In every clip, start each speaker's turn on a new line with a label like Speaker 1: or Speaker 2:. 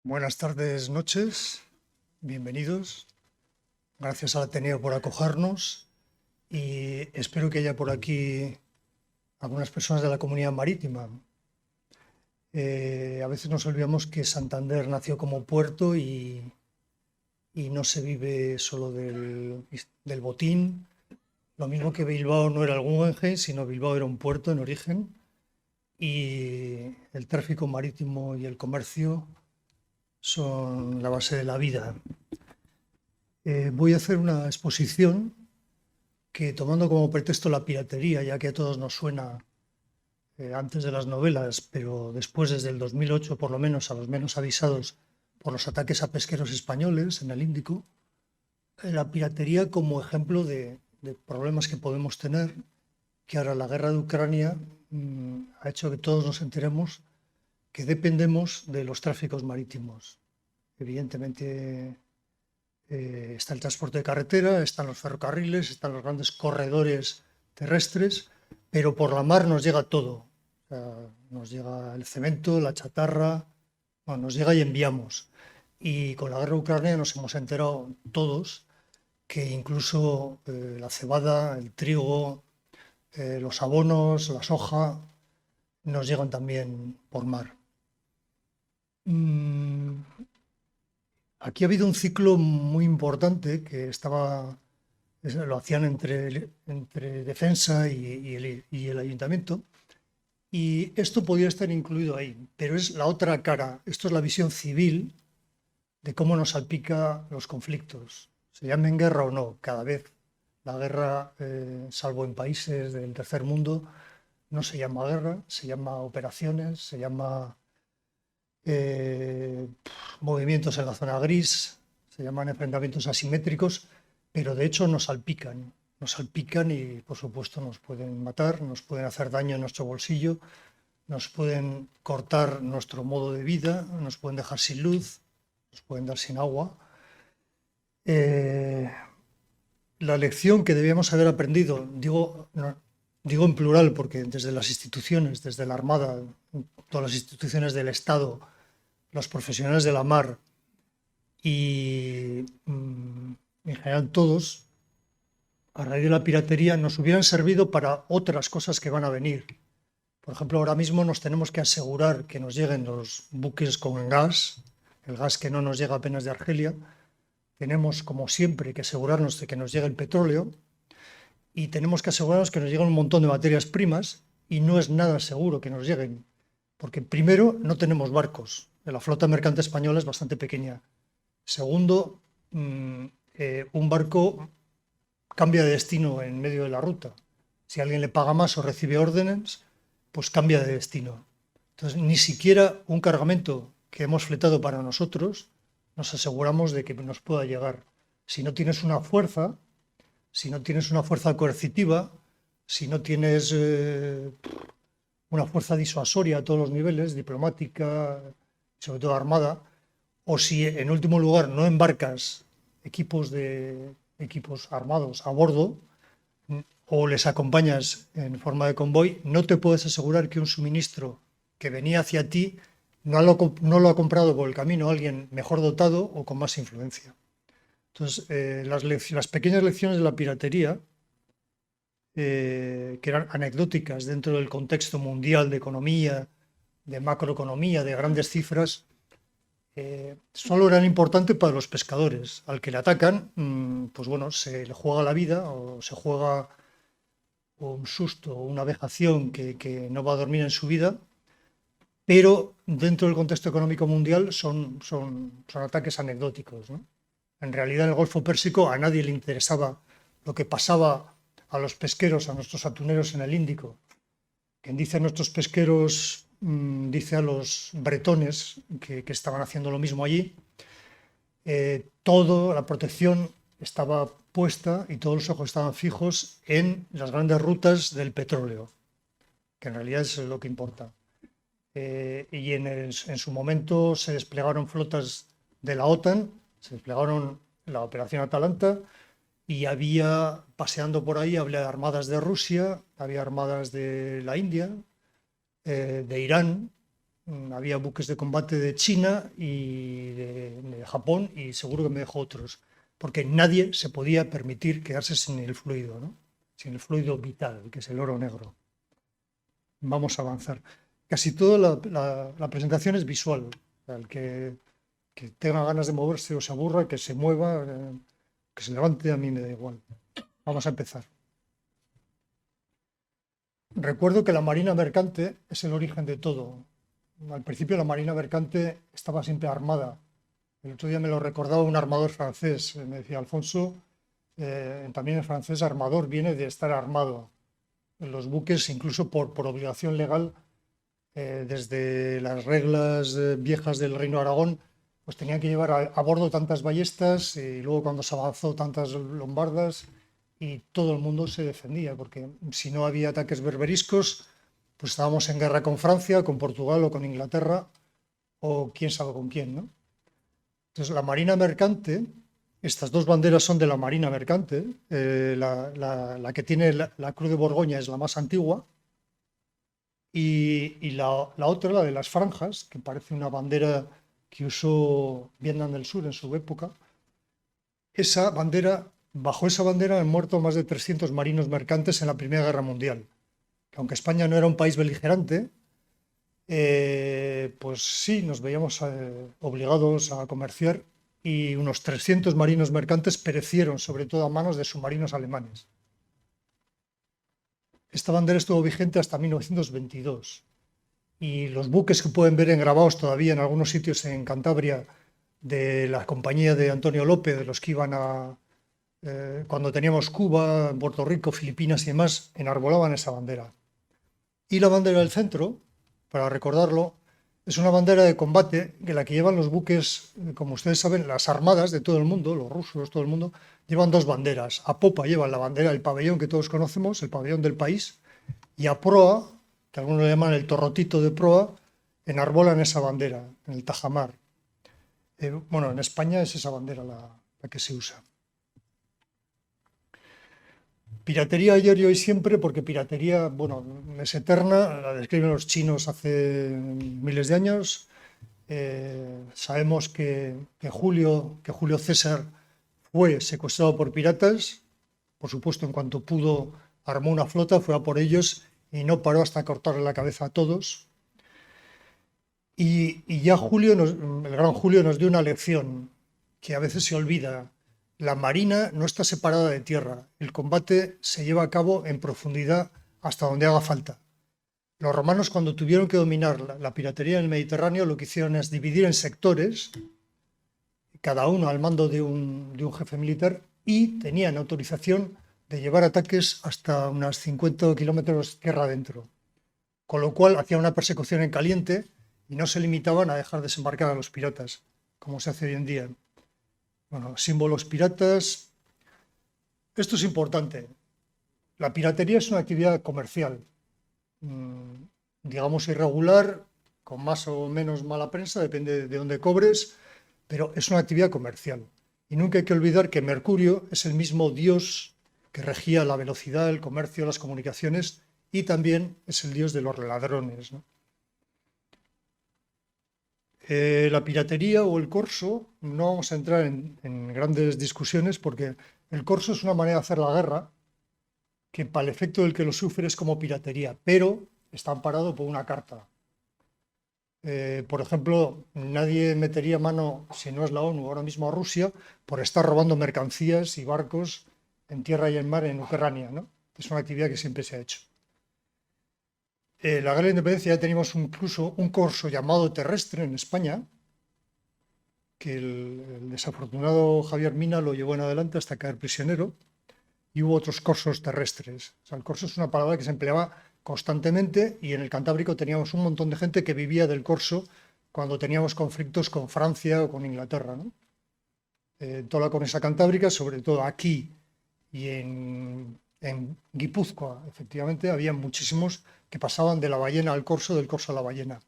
Speaker 1: Buenas tardes, noches, bienvenidos. Gracias al Ateneo por acogernos y espero que haya por aquí algunas personas de la comunidad marítima. A veces nos olvidamos que Santander nació como puerto y no se vive solo del botín. Lo mismo que Bilbao no era el Guggenheim, sino Bilbao era un puerto en origen y el tráfico marítimo y el comercio son la base de la vida. Voy a hacer una exposición que, tomando como pretexto la piratería, ya que a todos nos suena antes de las novelas, pero después, desde el 2008, por lo menos a los menos avisados por los ataques a pesqueros españoles en el Índico, la piratería como ejemplo de problemas que podemos tener, que ahora la guerra de Ucrania ha hecho que todos nos enteremos que dependemos de los tráficos marítimos. Evidentemente, está el transporte de carretera, están los ferrocarriles, están los grandes corredores terrestres, pero por la mar nos llega todo. O sea, nos llega el cemento, la chatarra, bueno, nos llega y enviamos. Y con la guerra de Ucrania nos hemos enterado todos que incluso la cebada, el trigo, los abonos, la soja, nos llegan también por mar. Mm, Aquí ha habido un ciclo muy importante que lo hacían entre Defensa y el Ayuntamiento, y esto podía estar incluido ahí, pero es la otra cara. Esto es la visión civil de cómo nos salpica los conflictos, se llamen guerra o no. Cada vez la guerra, salvo en países del tercer mundo, no se llama guerra, se llama operaciones, se llama eh, movimientos en la zona gris, se llaman enfrentamientos asimétricos, pero de hecho nos salpican y por supuesto nos pueden matar, nos pueden hacer daño en nuestro bolsillo, nos pueden cortar nuestro modo de vida, nos pueden dejar sin luz, nos pueden dar sin agua. Eh, la lección que debíamos haber aprendido, digo en plural porque desde las instituciones, desde la Armada, todas las instituciones del Estado, los profesionales de la mar y en general todos, a raíz de la piratería, nos hubieran servido para otras cosas que van a venir. Por ejemplo, ahora mismo nos tenemos que asegurar que nos lleguen los buques con gas, el gas que no nos llega apenas de Argelia. Tenemos, como siempre, que asegurarnos de que nos llegue el petróleo y tenemos que asegurarnos que nos lleguen un montón de materias primas y no es nada seguro que nos lleguen, porque primero no tenemos barcos. La flota mercante española es bastante pequeña. Segundo, un barco cambia de destino en medio de la ruta. Si alguien le paga más o recibe órdenes, pues cambia de destino. Entonces, ni siquiera un cargamento que hemos fletado para nosotros nos aseguramos de que nos pueda llegar. Si no tienes una fuerza, si no tienes una fuerza coercitiva, si no tienes una fuerza disuasoria a todos los niveles, diplomática, sobre todo armada, o si en último lugar no embarcas equipos armados a bordo o les acompañas en forma de convoy, no te puedes asegurar que un suministro que venía hacia ti no lo ha comprado por el camino alguien mejor dotado o con más influencia. Entonces, las pequeñas lecciones de la piratería, que eran anecdóticas dentro del contexto mundial de economía, de macroeconomía, de grandes cifras, solo eran importantes para los pescadores. Al que le atacan, pues bueno, se le juega la vida o se juega un susto o una vejación que no va a dormir en su vida, pero dentro del contexto económico mundial son ataques anecdóticos, ¿no? En realidad, en el Golfo Pérsico a nadie le interesaba lo que pasaba a los pesqueros, a nuestros atuneros en el Índico. Quien dice a nuestros pesqueros, dice a los bretones que estaban haciendo lo mismo allí. Toda la protección estaba puesta y todos los ojos estaban fijos en las grandes rutas del petróleo, que en realidad es lo que importa. Y en su momento se desplegaron flotas de la OTAN, se desplegaron la Operación Atalanta y había, paseando por ahí, había armadas de Rusia, había armadas de la India, de Irán, Había buques de combate de China y de Japón, y seguro que me dejó otros, porque nadie se podía permitir quedarse sin el fluido, ¿no? Sin el fluido vital, que es el oro negro. Vamos a avanzar. Casi toda la presentación es visual. O sea, el que tenga ganas de moverse o se aburra, que se mueva, que se levante, a mí me da igual. Vamos a empezar. Recuerdo que la marina mercante es el origen de todo. Al principio la marina mercante estaba siempre armada. El otro día me lo recordaba un armador francés. Me decía, Alfonso, también el francés armador viene de estar armado. Los buques, incluso por obligación legal, desde las reglas viejas del Reino de Aragón, pues tenían que llevar a bordo tantas ballestas, y luego cuando se avanzó tantas lombardas, y todo el mundo se defendía, porque si no había ataques berberiscos, pues estábamos en guerra con Francia, con Portugal o con Inglaterra, o quién sabe con quién, ¿no? Entonces la marina mercante, estas dos banderas son de la marina mercante, la que tiene la Cruz de Borgoña es la más antigua, y la otra, la de las franjas, que parece una bandera que usó Vietnam del Sur en su época, esa bandera, bajo esa bandera han muerto más de 300 marinos mercantes en la Primera Guerra Mundial. Que aunque España no era un país beligerante, pues sí, nos veíamos obligados a comerciar, y unos 300 marinos mercantes perecieron, sobre todo a manos de submarinos alemanes. Esta bandera estuvo vigente hasta 1922, y los buques que pueden ver engravados todavía en algunos sitios en Cantabria de la compañía de Antonio López, de los que iban cuando teníamos Cuba, Puerto Rico, Filipinas y demás, enarbolaban esa bandera. Y la bandera del centro, para recordarlo, es una bandera de combate que la que llevan los buques, como ustedes saben, las armadas de todo el mundo, los rusos, todo el mundo, llevan dos banderas. A popa llevan la bandera del pabellón que todos conocemos, el pabellón del país, y a proa, que algunos le llaman el torrotito de proa, enarbolan esa bandera en el tajamar. Bueno, en España es esa bandera la que se usa. Piratería ayer y hoy siempre, porque piratería, bueno, es eterna, la describen los chinos hace miles de años. Sabemos que Julio César fue secuestrado por piratas, por supuesto, en cuanto pudo armó una flota, fue a por ellos y no paró hasta cortarle la cabeza a todos. Y ya el gran Julio nos dio una lección que a veces se olvida. La marina no está separada de tierra. El combate se lleva a cabo en profundidad hasta donde haga falta. Los romanos, cuando tuvieron que dominar la piratería en el Mediterráneo, lo que hicieron es dividir en sectores, cada uno al mando de un jefe militar, y tenían autorización de llevar ataques hasta unas 50 kilómetros tierra adentro. Con lo cual hacían una persecución en caliente y no se limitaban a dejar desembarcar a los piratas, como se hace hoy en día. Bueno, símbolos piratas. Esto es importante. La piratería es una actividad comercial, digamos irregular, con más o menos mala prensa, depende de dónde cobres, pero es una actividad comercial. Y nunca hay que olvidar que Mercurio es el mismo dios que regía la velocidad, el comercio, las comunicaciones, y también es el dios de los ladrones, ¿no? La piratería o el corso, no vamos a entrar en grandes discusiones, porque el corso es una manera de hacer la guerra que para el efecto del que lo sufre es como piratería, pero está amparado por una carta. Por ejemplo, nadie metería mano, si no es la ONU, ahora mismo a Rusia, por estar robando mercancías y barcos en tierra y en mar en Ucrania, ¿no? Es una actividad que siempre se ha hecho. La guerra de independencia ya teníamos incluso un corso llamado terrestre en España, que el desafortunado Javier Mina lo llevó en adelante hasta caer prisionero, y hubo otros corsos terrestres. O sea, el corso es una palabra que se empleaba constantemente, y en el Cantábrico teníamos un montón de gente que vivía del corso cuando teníamos conflictos con Francia o con Inglaterra, ¿no? Toda la cornisa cantábrica, sobre todo aquí y en Guipúzcoa, efectivamente, había muchísimos que pasaban de la ballena al corso, del corso a la ballena.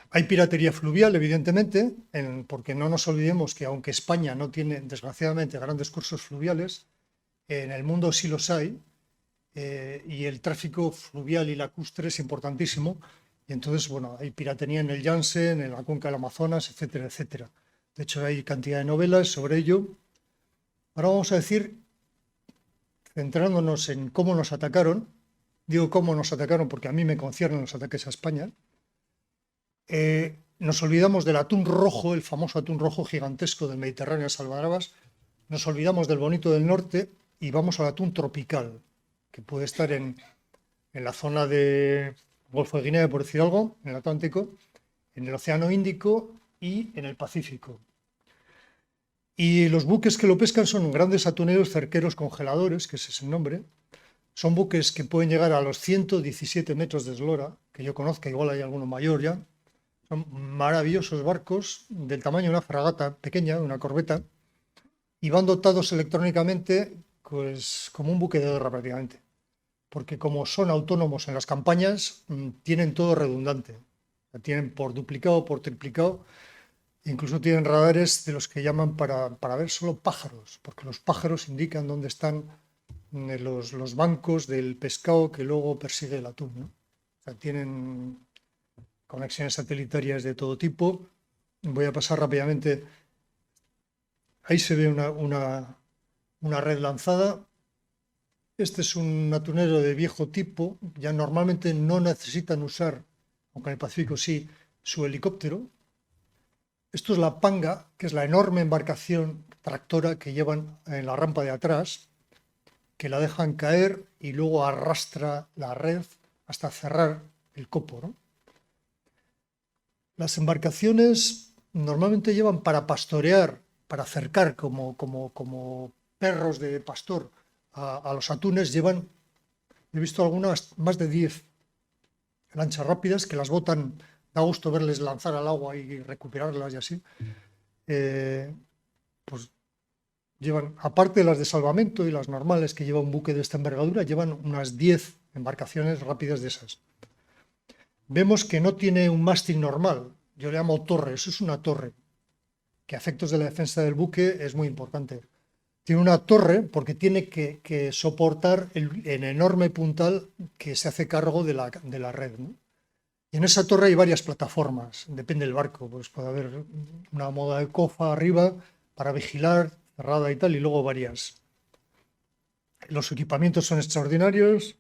Speaker 1: Hay piratería fluvial, evidentemente, porque no nos olvidemos que aunque España no tiene, desgraciadamente, grandes cursos fluviales, en el mundo sí los hay, y el tráfico fluvial y lacustre es importantísimo, Y entonces, bueno, hay piratería en el Yangtze, en la cuenca del Amazonas, etcétera, etcétera. De hecho, hay cantidad de novelas sobre ello. Ahora vamos a decir, centrándonos en cómo nos atacaron, digo cómo nos atacaron porque a mí me conciernen los ataques a España, nos olvidamos del atún rojo, el famoso atún rojo gigantesco del Mediterráneo de Salvadravas, nos olvidamos del bonito del norte y vamos al atún tropical, que puede estar en la zona de Golfo de Guinea, por decir algo, en el Atlántico, en el Océano Índico y en el Pacífico. Y los buques que lo pescan son grandes atuneros cerqueros congeladores, que ese es el nombre. Son buques que pueden llegar a los 117 metros de eslora, que yo conozca, igual hay alguno mayor ya. Son maravillosos barcos del tamaño de una fragata pequeña, de una corbeta, y van dotados electrónicamente pues, como un buque de guerra prácticamente. Porque como son autónomos en las campañas, tienen todo redundante. Tienen por duplicado, por triplicado. Incluso tienen radares de los que llaman para ver solo pájaros, porque los pájaros indican dónde están los bancos del pescado que luego persigue el atún, ¿no? O sea, tienen conexiones satelitarias de todo tipo. Voy a pasar rápidamente. Ahí se ve una red lanzada. Este es un atunero de viejo tipo. Ya normalmente no necesitan usar, aunque en el Pacífico sí, su helicóptero. Esto es la panga, que es la enorme embarcación tractora que llevan en la rampa de atrás, que la dejan caer y luego arrastra la red hasta cerrar el copo, ¿no? Las embarcaciones normalmente llevan para pastorear, para acercar como perros de pastor a los atunes, llevan, he visto algunas más de 10 lanchas rápidas que las botan, da gusto verles lanzar al agua y recuperarlas y así. Pues llevan, aparte de las de salvamento y las normales que lleva un buque de esta envergadura, llevan unas 10 embarcaciones rápidas de esas. Vemos que no tiene un mástil normal, yo le llamo torre, eso es una torre, que a efectos de la defensa del buque es muy importante. Tiene una torre porque tiene que soportar el enorme puntal que se hace cargo de la red, ¿no? Y en esa torre hay varias plataformas, depende del barco, pues puede haber una moda de cofa arriba para vigilar, cerrada y tal, y luego varias. Los equipamientos son extraordinarios,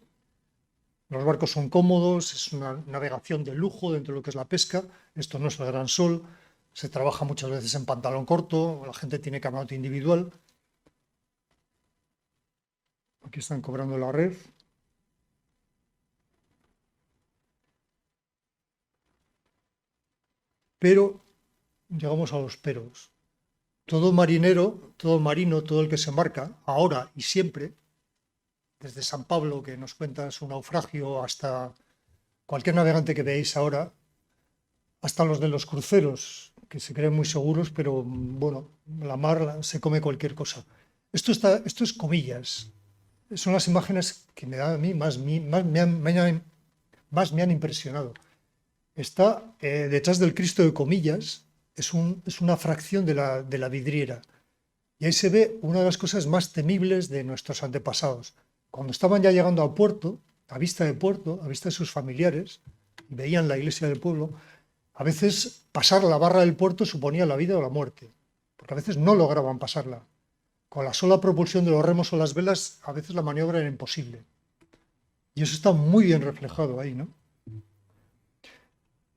Speaker 1: los barcos son cómodos, es una navegación de lujo dentro de lo que es la pesca. Esto no es el gran sol, se trabaja muchas veces en pantalón corto, la gente tiene camarote individual. Aquí están cobrando la red. Pero llegamos a los peros. Todo marinero, todo marino, todo el que se embarca, ahora y siempre, desde San Pablo, que nos cuenta su naufragio, hasta cualquier navegante que veáis ahora, hasta los de los cruceros, que se creen muy seguros, pero bueno, la mar se come cualquier cosa. Esto es comillas. Son las imágenes que me dan a mí más me han impresionado. Está detrás del Cristo de comillas, es una fracción de la vidriera. Y ahí se ve una de las cosas más temibles de nuestros antepasados. Cuando estaban ya llegando a puerto, a vista de sus familiares, y veían la iglesia del pueblo, a veces pasar la barra del puerto suponía la vida o la muerte, porque a veces no lograban pasarla. Con la sola propulsión de los remos o las velas, a veces la maniobra era imposible. Y eso está muy bien reflejado ahí, ¿no?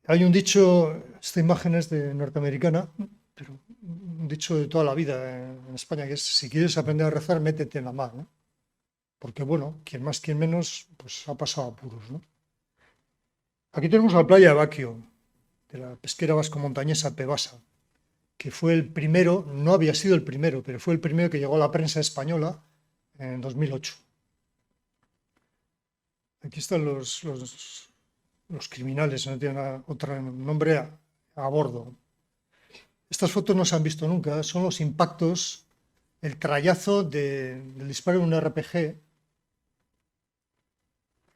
Speaker 1: Hay un dicho, esta imagen es de norteamericana, pero un dicho de toda la vida en España, que es: si quieres aprender a rezar, métete en la mar, ¿no? Porque bueno, quien más, quien menos, pues ha pasado apuros, ¿no? Aquí tenemos la playa de Baquio, de la pesquera vascomontañesa Pebasa, que fue el primero, no había sido el primero, pero fue el primero que llegó a la prensa española en 2008. Aquí están los criminales, no tienen otro nombre, a bordo. Estas fotos no se han visto nunca, son los impactos, el trayazo del disparo de un RPG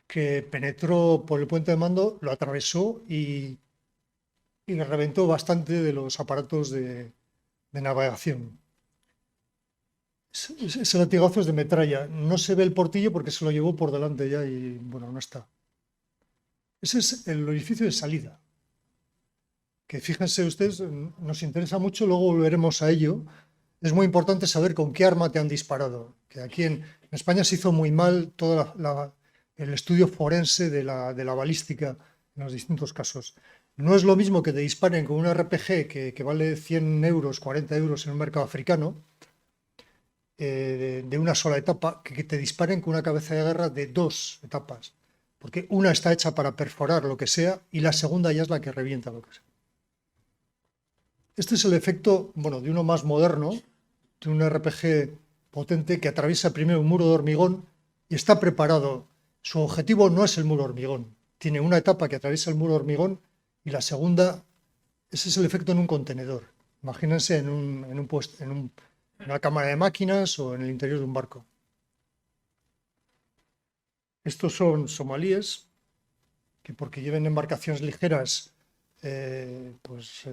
Speaker 1: que penetró por el puente de mando, lo atravesó y reventó bastante de los aparatos de navegación. Ese latigazo es de metralla. No se ve el portillo porque se lo llevó por delante ya y bueno, no está. Ese es el orificio de salida, que fíjense ustedes, nos interesa mucho, luego volveremos a ello. Es muy importante saber con qué arma te han disparado, que aquí en España se hizo muy mal todo el estudio forense de la balística en los distintos casos. No es lo mismo que te disparen con un RPG que vale 100 euros, 40 euros en un mercado africano, de una sola etapa, que te disparen con una cabeza de guerra de dos etapas, porque una está hecha para perforar lo que sea y la segunda ya es la que revienta lo que sea. Este es el efecto, bueno, de uno más moderno, de un RPG potente que atraviesa primero un muro de hormigón y está preparado. Su objetivo no es el muro de hormigón. Tiene una etapa que atraviesa el muro de hormigón y la segunda, ese es el efecto en un contenedor. Imagínense en una cámara de máquinas o en el interior de un barco. Estos son somalíes que porque lleven embarcaciones ligeras, pues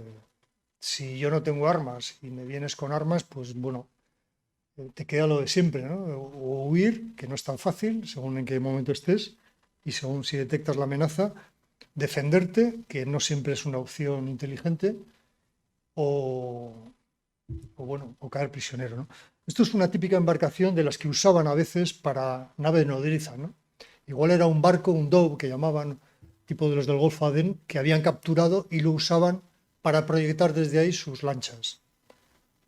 Speaker 1: si yo no tengo armas y me vienes con armas, pues bueno, te queda lo de siempre, ¿no? O huir, que no es tan fácil, según en qué momento estés, y según si detectas la amenaza, defenderte, que no siempre es una opción inteligente, o, o caer prisionero, ¿no? Esto es una típica embarcación de las que usaban a veces para nave nodriza, ¿no? Igual era un barco, un dhow, que llamaban, tipo de los del Golfo Adén, que habían capturado y lo usaban para proyectar desde ahí sus lanchas.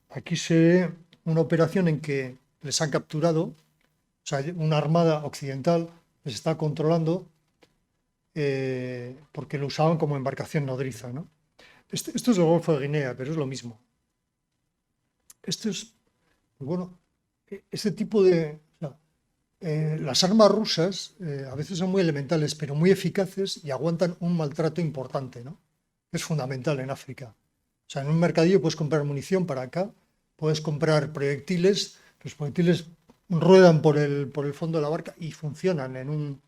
Speaker 1: Aquí se ve una operación en que les han capturado, o sea, una armada occidental les está controlando porque lo usaban como embarcación nodriza, ¿no? Esto es el Golfo de Guinea, pero es lo mismo. Esto es, pues bueno, este tipo de... las armas rusas a veces son muy elementales, pero muy eficaces y aguantan un maltrato importante, ¿no? Es fundamental en África. O sea, en un mercadillo puedes comprar munición para acá, puedes comprar proyectiles, los proyectiles ruedan por el fondo de la barca y funcionan en un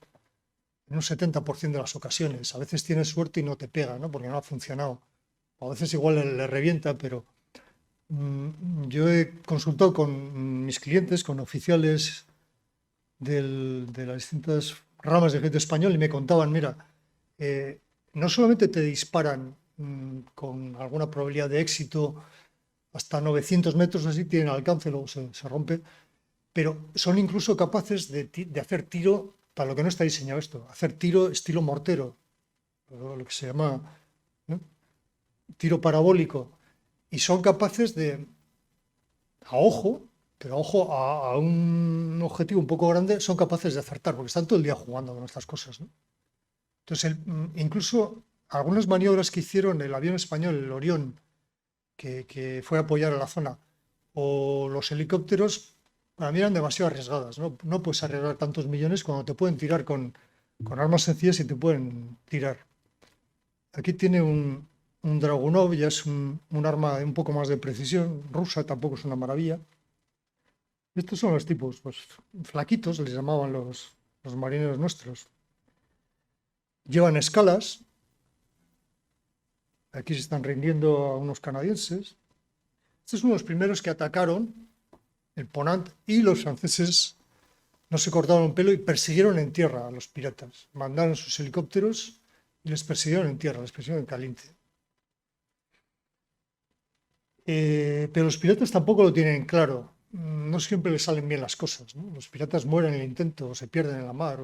Speaker 1: 70% de las ocasiones. A veces tienes suerte y no te pega, ¿no? Porque no ha funcionado. A veces igual le revienta, pero yo he consultado con mis clientes, con oficiales de las distintas ramas del ejército español y me contaban, mira, no solamente te disparan con alguna probabilidad de éxito, hasta 900 metros así tienen alcance, luego se rompe, pero son incluso capaces de hacer tiro, para lo que no está diseñado esto, hacer tiro estilo mortero, lo que se llama, ¿no?, tiro parabólico, y son capaces de, a ojo, pero a ojo, a un objetivo un poco grande, son capaces de acertar, porque están todo el día jugando con estas cosas, ¿no? Entonces, incluso algunas maniobras que hicieron el avión español, el Orión, que fue a apoyar a la zona, o los helicópteros, para mí eran demasiado arriesgadas, ¿no? No puedes arriesgar tantos millones cuando te pueden tirar con armas sencillas y te pueden tirar. Aquí tiene un Dragunov, ya es un arma de un poco más de precisión, rusa, tampoco es una maravilla. Estos son los tipos, pues flaquitos, les llamaban los marineros nuestros. Llevan escalas. Aquí se están rindiendo a unos canadienses. Este es uno de los primeros que atacaron el Ponant y los franceses no se cortaron un pelo y persiguieron en tierra a los piratas. Mandaron sus helicópteros y les persiguieron en tierra, les persiguieron en caliente. Pero los piratas tampoco lo tienen claro. No siempre les salen bien las cosas, ¿no? Los piratas mueren en el intento, o se pierden en la mar.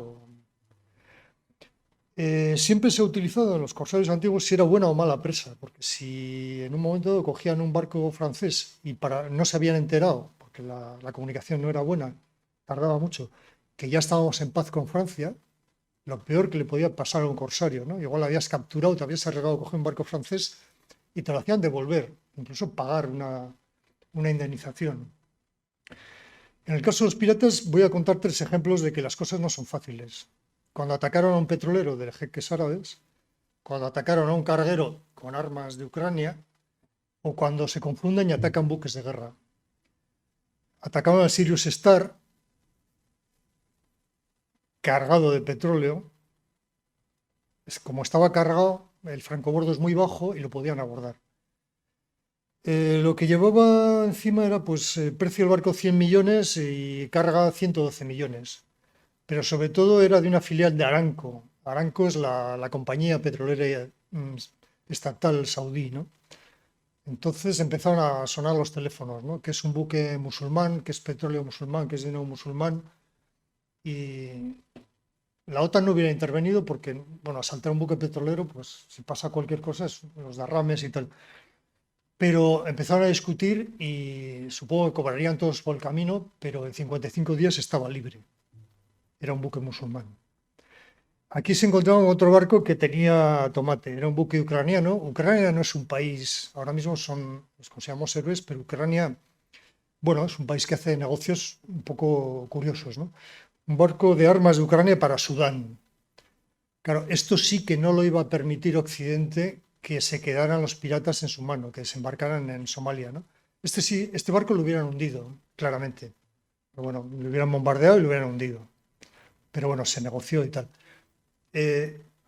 Speaker 1: Siempre se ha utilizado en los corsarios antiguos si era buena o mala presa, porque si en un momento dado cogían un barco francés y no se habían enterado, porque la comunicación no era buena, tardaba mucho, que ya estábamos en paz con Francia, lo peor que le podía pasar a un corsario, ¿no? Igual habías capturado, te habías arriesgado a coger un barco francés y te lo hacían devolver, incluso pagar una indemnización. En el caso de los piratas voy a contar 3 ejemplos de que las cosas no son fáciles. Cuando atacaron a un petrolero de jeques árabes, cuando atacaron a un carguero con armas de Ucrania, o cuando se confunden y atacan buques de guerra. Atacaron al Sirius Star, cargado de petróleo. Como estaba cargado, el francobordo es muy bajo y lo podían abordar. Lo que llevaba encima era, pues, precio del barco 100 millones y carga 112 millones. Pero sobre todo era de una filial de Aramco. Aramco es la compañía petrolera estatal saudí, ¿no? Entonces empezaron a sonar los teléfonos, ¿no? Que es un buque musulmán, que es petróleo musulmán, que es dinero musulmán. Y la OTAN no hubiera intervenido porque, bueno, asaltar un buque petrolero, pues si pasa cualquier cosa, los derrames y tal. Pero empezaron a discutir y supongo que cobrarían todos por el camino, pero en 55 días estaba libre. Era un buque musulmán. Aquí se encontraba otro barco que tenía tomate, era un buque ucraniano. Ucrania no es un país, ahora mismo los consideramos héroes, pero Ucrania, bueno, es un país que hace negocios un poco curiosos, ¿no? Un barco de armas de Ucrania para Sudán. Claro, esto sí que no lo iba a permitir Occidente, que se quedaran los piratas en su mano, que desembarcaran en Somalia, ¿no? Sí, este barco lo hubieran hundido, claramente. Pero bueno, lo hubieran bombardeado y lo hubieran hundido. Pero bueno, se negoció y tal.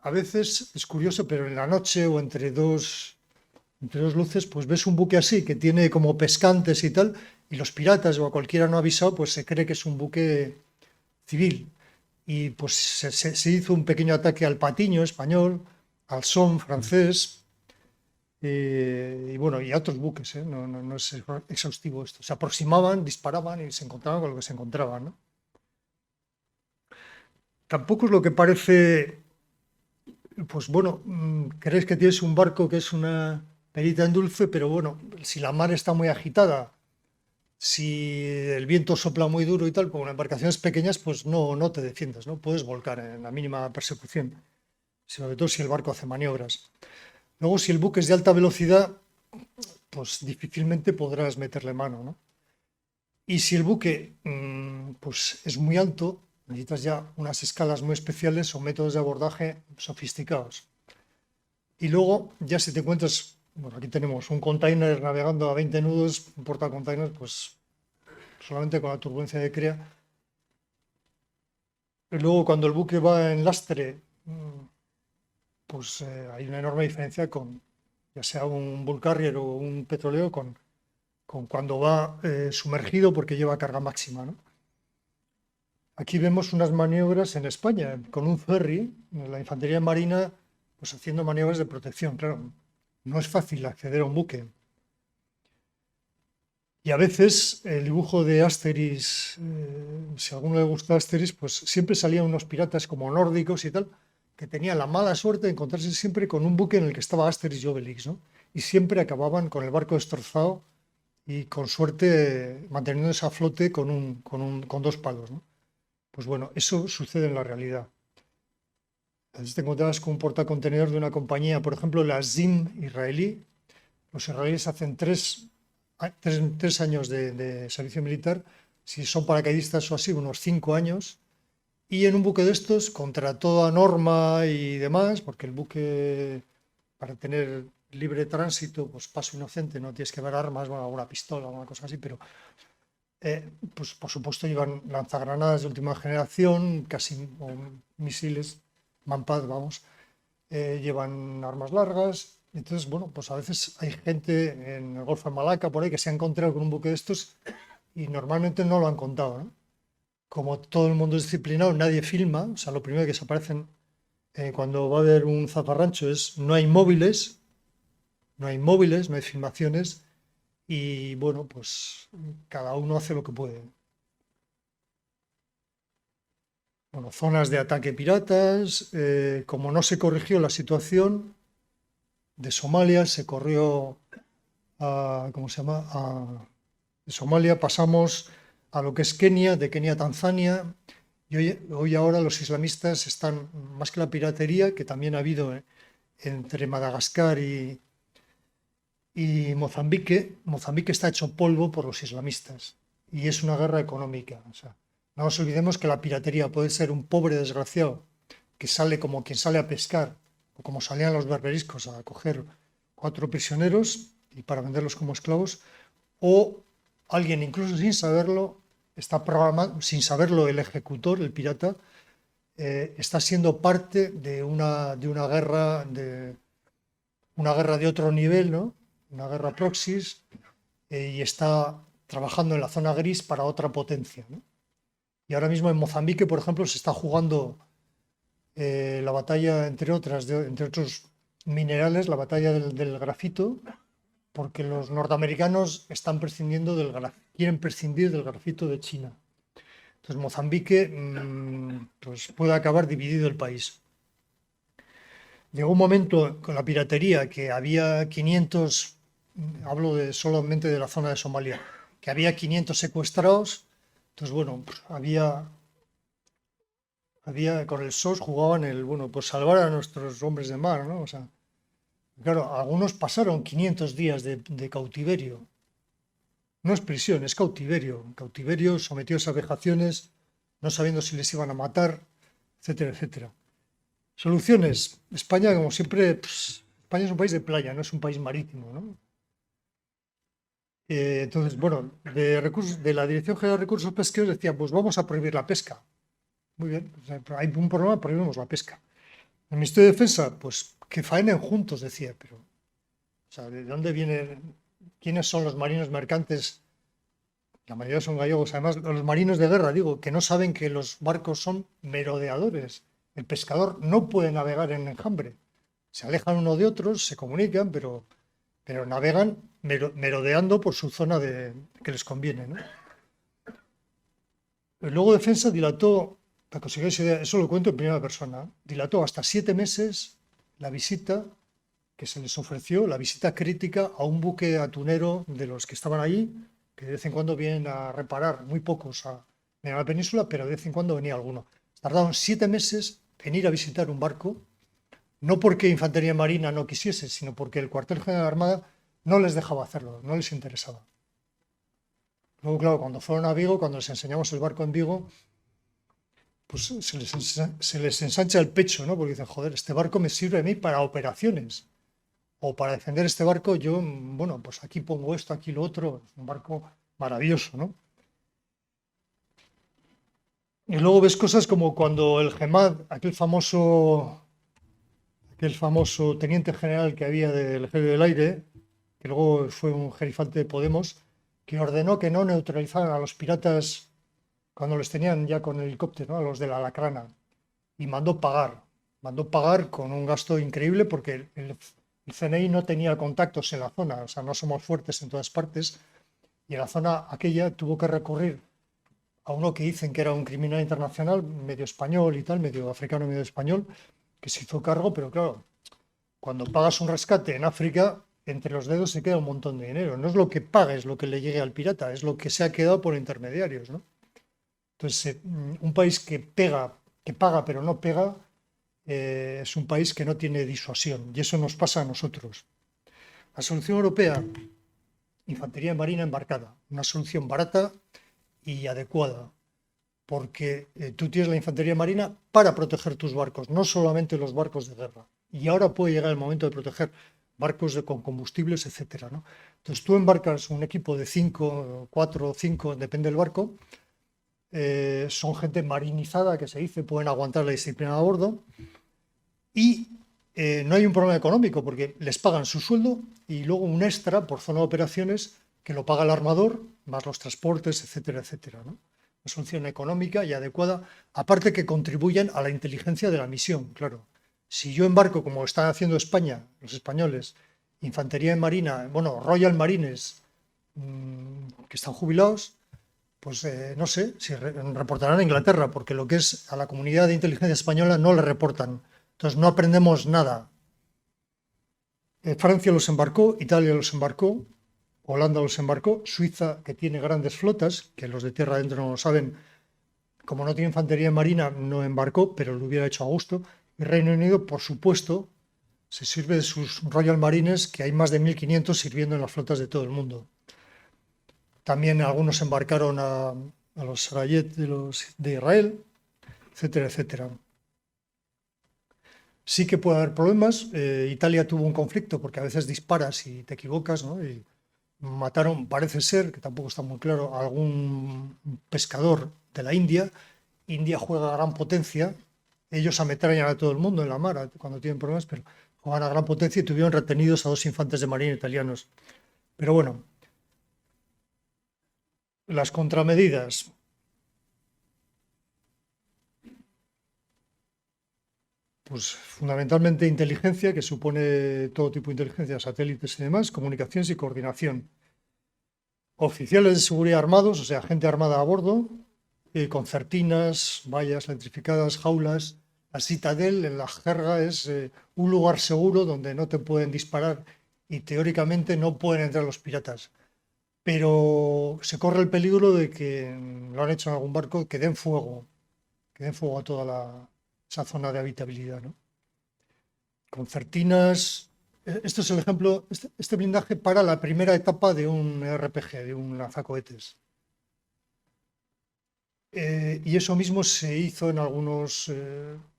Speaker 1: A veces es curioso, pero en la noche o entre dos luces, pues ves un buque así, que tiene como pescantes y tal, y los piratas o a cualquiera no avisado, pues se cree que es un buque civil. Y pues se hizo un pequeño ataque al Patiño español, al Somme francés, y bueno, y a otros buques, ¿eh? No es exhaustivo esto. Se aproximaban, disparaban y se encontraban con lo que se encontraban, ¿no? Tampoco es lo que parece, pues bueno, crees que tienes un barco que es una perita en dulce, pero bueno, si la mar está muy agitada, si el viento sopla muy duro y tal, con embarcaciones pequeñas, pues no te defiendes, ¿no? Puedes volcar en la mínima persecución, sobre todo si el barco hace maniobras. Luego, si el buque es de alta velocidad, pues difícilmente podrás meterle mano, ¿no? Y si el buque pues es muy alto, necesitas ya unas escalas muy especiales o métodos de abordaje sofisticados. Y luego, ya si te encuentras, bueno, aquí tenemos un container navegando a 20 nudos, un portacontainers, pues solamente con la turbulencia que crea. Y luego, cuando el buque va en lastre, pues hay una enorme diferencia con, ya sea un bull carrier o un petróleo, con cuando va sumergido porque lleva carga máxima, ¿no? Aquí vemos unas maniobras en España con un ferry, la infantería marina, pues haciendo maniobras de protección. Claro, no es fácil acceder a un buque. Y a veces el dibujo de Asterix, si a alguno le gusta Asterix, pues siempre salían unos piratas como nórdicos y tal, que tenían la mala suerte de encontrarse siempre con un buque en el que estaba Asterix y Obelix, ¿no? Y siempre acababan con el barco destrozado y con suerte manteniéndose a flote con dos palos, ¿no? Pues bueno, eso sucede en la realidad. Entonces te encontrabas con un portacontenedor de una compañía, por ejemplo, la ZIM israelí. Los israelíes hacen tres años de servicio militar, si son paracaidistas o así, unos 5 años. Y en un buque de estos, contra toda norma y demás, porque el buque, para tener libre tránsito, pues paso inocente, no tienes que ver armas, bueno, alguna pistola, alguna cosa así, pero pues por supuesto llevan lanzagranadas de última generación, casi o misiles, Manpad, vamos, llevan armas largas. Entonces, bueno, pues a veces hay gente en el Golfo de Malaca, por ahí, que se ha encontrado con un buque de estos y normalmente no lo han contado, ¿no? Como todo el mundo es disciplinado, nadie filma, o sea, lo primero que se aparecen cuando va a haber un zafarrancho es no hay filmaciones y bueno, pues cada uno hace lo que puede. Bueno, zonas de ataque piratas, como no se corrigió la situación de Somalia, se corrió a, ¿cómo se llama? De Somalia pasamos a lo que es Kenia, de Kenia a Tanzania, y hoy ahora los islamistas están, más que la piratería, que también ha habido entre Madagascar y Mozambique está hecho polvo por los islamistas, y es una guerra económica, o sea, no nos olvidemos que la piratería puede ser un pobre desgraciado que sale como quien sale a pescar, o como salían los berberiscos a coger 4 prisioneros y para venderlos como esclavos, o alguien incluso sin saberlo, está programado, sin saberlo el ejecutor, el pirata, está siendo parte de una guerra de otro nivel, ¿no? Una guerra proxys, y está trabajando en la zona gris para otra potencia, ¿no? Y ahora mismo en Mozambique, por ejemplo, se está jugando la batalla, entre otras, entre otros minerales, la batalla del grafito, porque los norteamericanos están quieren prescindir del grafito de China. Entonces Mozambique pues puede acabar dividido el país. Llegó un momento con la piratería que había 500, hablo solamente de la zona de Somalia, que había 500 secuestrados. Entonces, bueno, pues con el SOS jugaban bueno, pues salvar a nuestros hombres de mar, ¿no? O sea, claro, algunos pasaron 500 días de cautiverio. No es prisión, es cautiverio. Cautiverio, sometidos a vejaciones, no sabiendo si les iban a matar, etcétera, etcétera. Soluciones. España, como siempre, pues, España es un país de playa, no es un país marítimo, ¿no? Entonces, bueno, de la Dirección General de Recursos Pesqueros decía, pues vamos a prohibir la pesca. Muy bien, o sea, hay un problema, prohibimos la pesca. El Ministerio de Defensa, pues que faenen juntos, decía, pero, o sea, ¿de dónde vienen? ¿Quiénes son los marinos mercantes? La mayoría son gallegos. Además, los marinos de guerra, digo, que no saben que los barcos son merodeadores. El pescador no puede navegar en enjambre. Se alejan uno de otros, se comunican, pero navegan merodeando por su zona que les conviene, ¿no? Luego Defensa dilató, para que os hagáis idea, eso lo cuento en primera persona, dilató hasta 7 meses la visita que se les ofreció, la visita crítica a un buque atunero de los que estaban allí, que de vez en cuando vienen a reparar, muy pocos en la península, pero de vez en cuando venía alguno. Tardaron 7 meses en ir a visitar un barco, no porque Infantería Marina no quisiese, sino porque el cuartel general de la Armada no les dejaba hacerlo, no les interesaba. Luego, claro, cuando fueron a Vigo, cuando les enseñamos el barco en Vigo, pues se les ensancha el pecho, ¿no? Porque dicen, joder, este barco me sirve a mí para operaciones. O para defender este barco, yo, bueno, pues aquí pongo esto, aquí lo otro. Es un barco maravilloso, ¿no? Y luego ves cosas como cuando el GEMAD, aquel famoso teniente general que había del Ejército del Aire, que luego fue un gerifante de Podemos, que ordenó que no neutralizaran a los piratas cuando les tenían ya con helicóptero, ¿no? A los de la Alacrana, y mandó pagar con un gasto increíble porque el CNI no tenía contactos en la zona, o sea, no somos fuertes en todas partes, y en la zona aquella tuvo que recurrir a uno que dicen que era un criminal internacional, medio español y tal, medio africano, medio español, que se hizo cargo, pero claro, cuando pagas un rescate en África, entre los dedos se queda un montón de dinero. No es lo que pagues lo que le llegue al pirata, es lo que se ha quedado por intermediarios, ¿no? Entonces, un país que paga pero no pega, es un país que no tiene disuasión, y eso nos pasa a nosotros. La solución europea, infantería marina embarcada, una solución barata y adecuada, porque tú tienes la infantería marina para proteger tus barcos, no solamente los barcos de guerra. Y ahora puede llegar el momento de proteger barcos con combustibles, etcétera, ¿no? Entonces tú embarcas un equipo de 5, 4 o 5, depende del barco, son gente marinizada, que se dice, pueden aguantar la disciplina a bordo, y no hay un problema económico porque les pagan su sueldo y luego un extra por zona de operaciones que lo paga el armador, más los transportes, etcétera, etcétera, ¿no? Una solución económica y adecuada, aparte que contribuyen a la inteligencia de la misión, claro. Si yo embarco, como están haciendo España, los españoles, infantería en marina, bueno, Royal Marines, que están jubilados, pues no sé si reportarán a Inglaterra, porque lo que es a la comunidad de inteligencia española no le reportan. Entonces no aprendemos nada. Francia los embarcó, Italia los embarcó, Holanda los embarcó, Suiza, que tiene grandes flotas, que los de tierra adentro no lo saben, como no tiene infantería marina, no embarcó, pero lo hubiera hecho a gusto. Y Reino Unido, por supuesto, se sirve de sus Royal Marines, que hay más de 1.500 sirviendo en las flotas de todo el mundo. También algunos embarcaron a los Sarayet de Israel, etcétera, etcétera. Sí que puede haber problemas. Italia tuvo un conflicto porque a veces disparas y te equivocas, ¿no? Y mataron, parece ser, que tampoco está muy claro, a algún pescador de la India. India juega a gran potencia. Ellos ametrallan a todo el mundo en la mar cuando tienen problemas, pero juegan a gran potencia y tuvieron retenidos a 2 infantes de marina italianos. Pero bueno, las contramedidas. Pues fundamentalmente inteligencia, que supone todo tipo de inteligencia, satélites y demás, comunicaciones y coordinación. Oficiales de seguridad armados, o sea, gente armada a bordo, concertinas, vallas electrificadas, jaulas. La citadel, en la jerga, es un lugar seguro donde no te pueden disparar y teóricamente no pueden entrar los piratas. Pero se corre el peligro de que, lo han hecho en algún barco, que den fuego a toda esa zona de habitabilidad, ¿no? Concertinas. Esto es el ejemplo, este blindaje para la primera etapa de un RPG, de un lanzacohetes. Y eso mismo se hizo en algunos,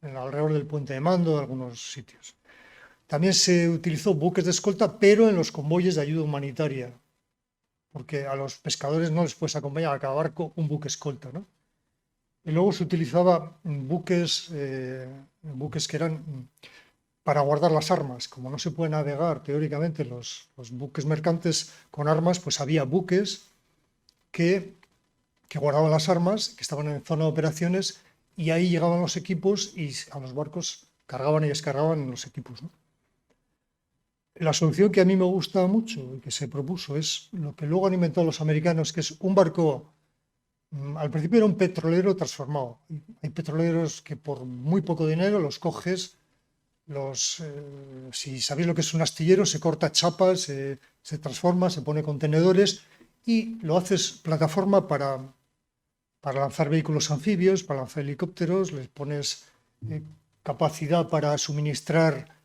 Speaker 1: alrededor del puente de mando, en algunos sitios. También se utilizó buques de escolta, pero en los convoyes de ayuda humanitaria, porque a los pescadores no les puedes acompañar a cada barco un buque escolta, ¿no? Y luego se utilizaba buques que eran para guardar las armas. Como no se puede navegar teóricamente los buques mercantes con armas, pues había buques que guardaban las armas, que estaban en zona de operaciones, y ahí llegaban los equipos y a los barcos cargaban y descargaban en los equipos, ¿no? La solución que a mí me gusta mucho y que se propuso es lo que luego han inventado los americanos, que es un barco. Al principio era un petrolero transformado. Hay petroleros que por muy poco dinero los coges, si sabéis lo que es un astillero, se corta chapas, se transforma, se pone contenedores y lo haces plataforma para lanzar vehículos anfibios, para lanzar helicópteros, les pones capacidad para suministrar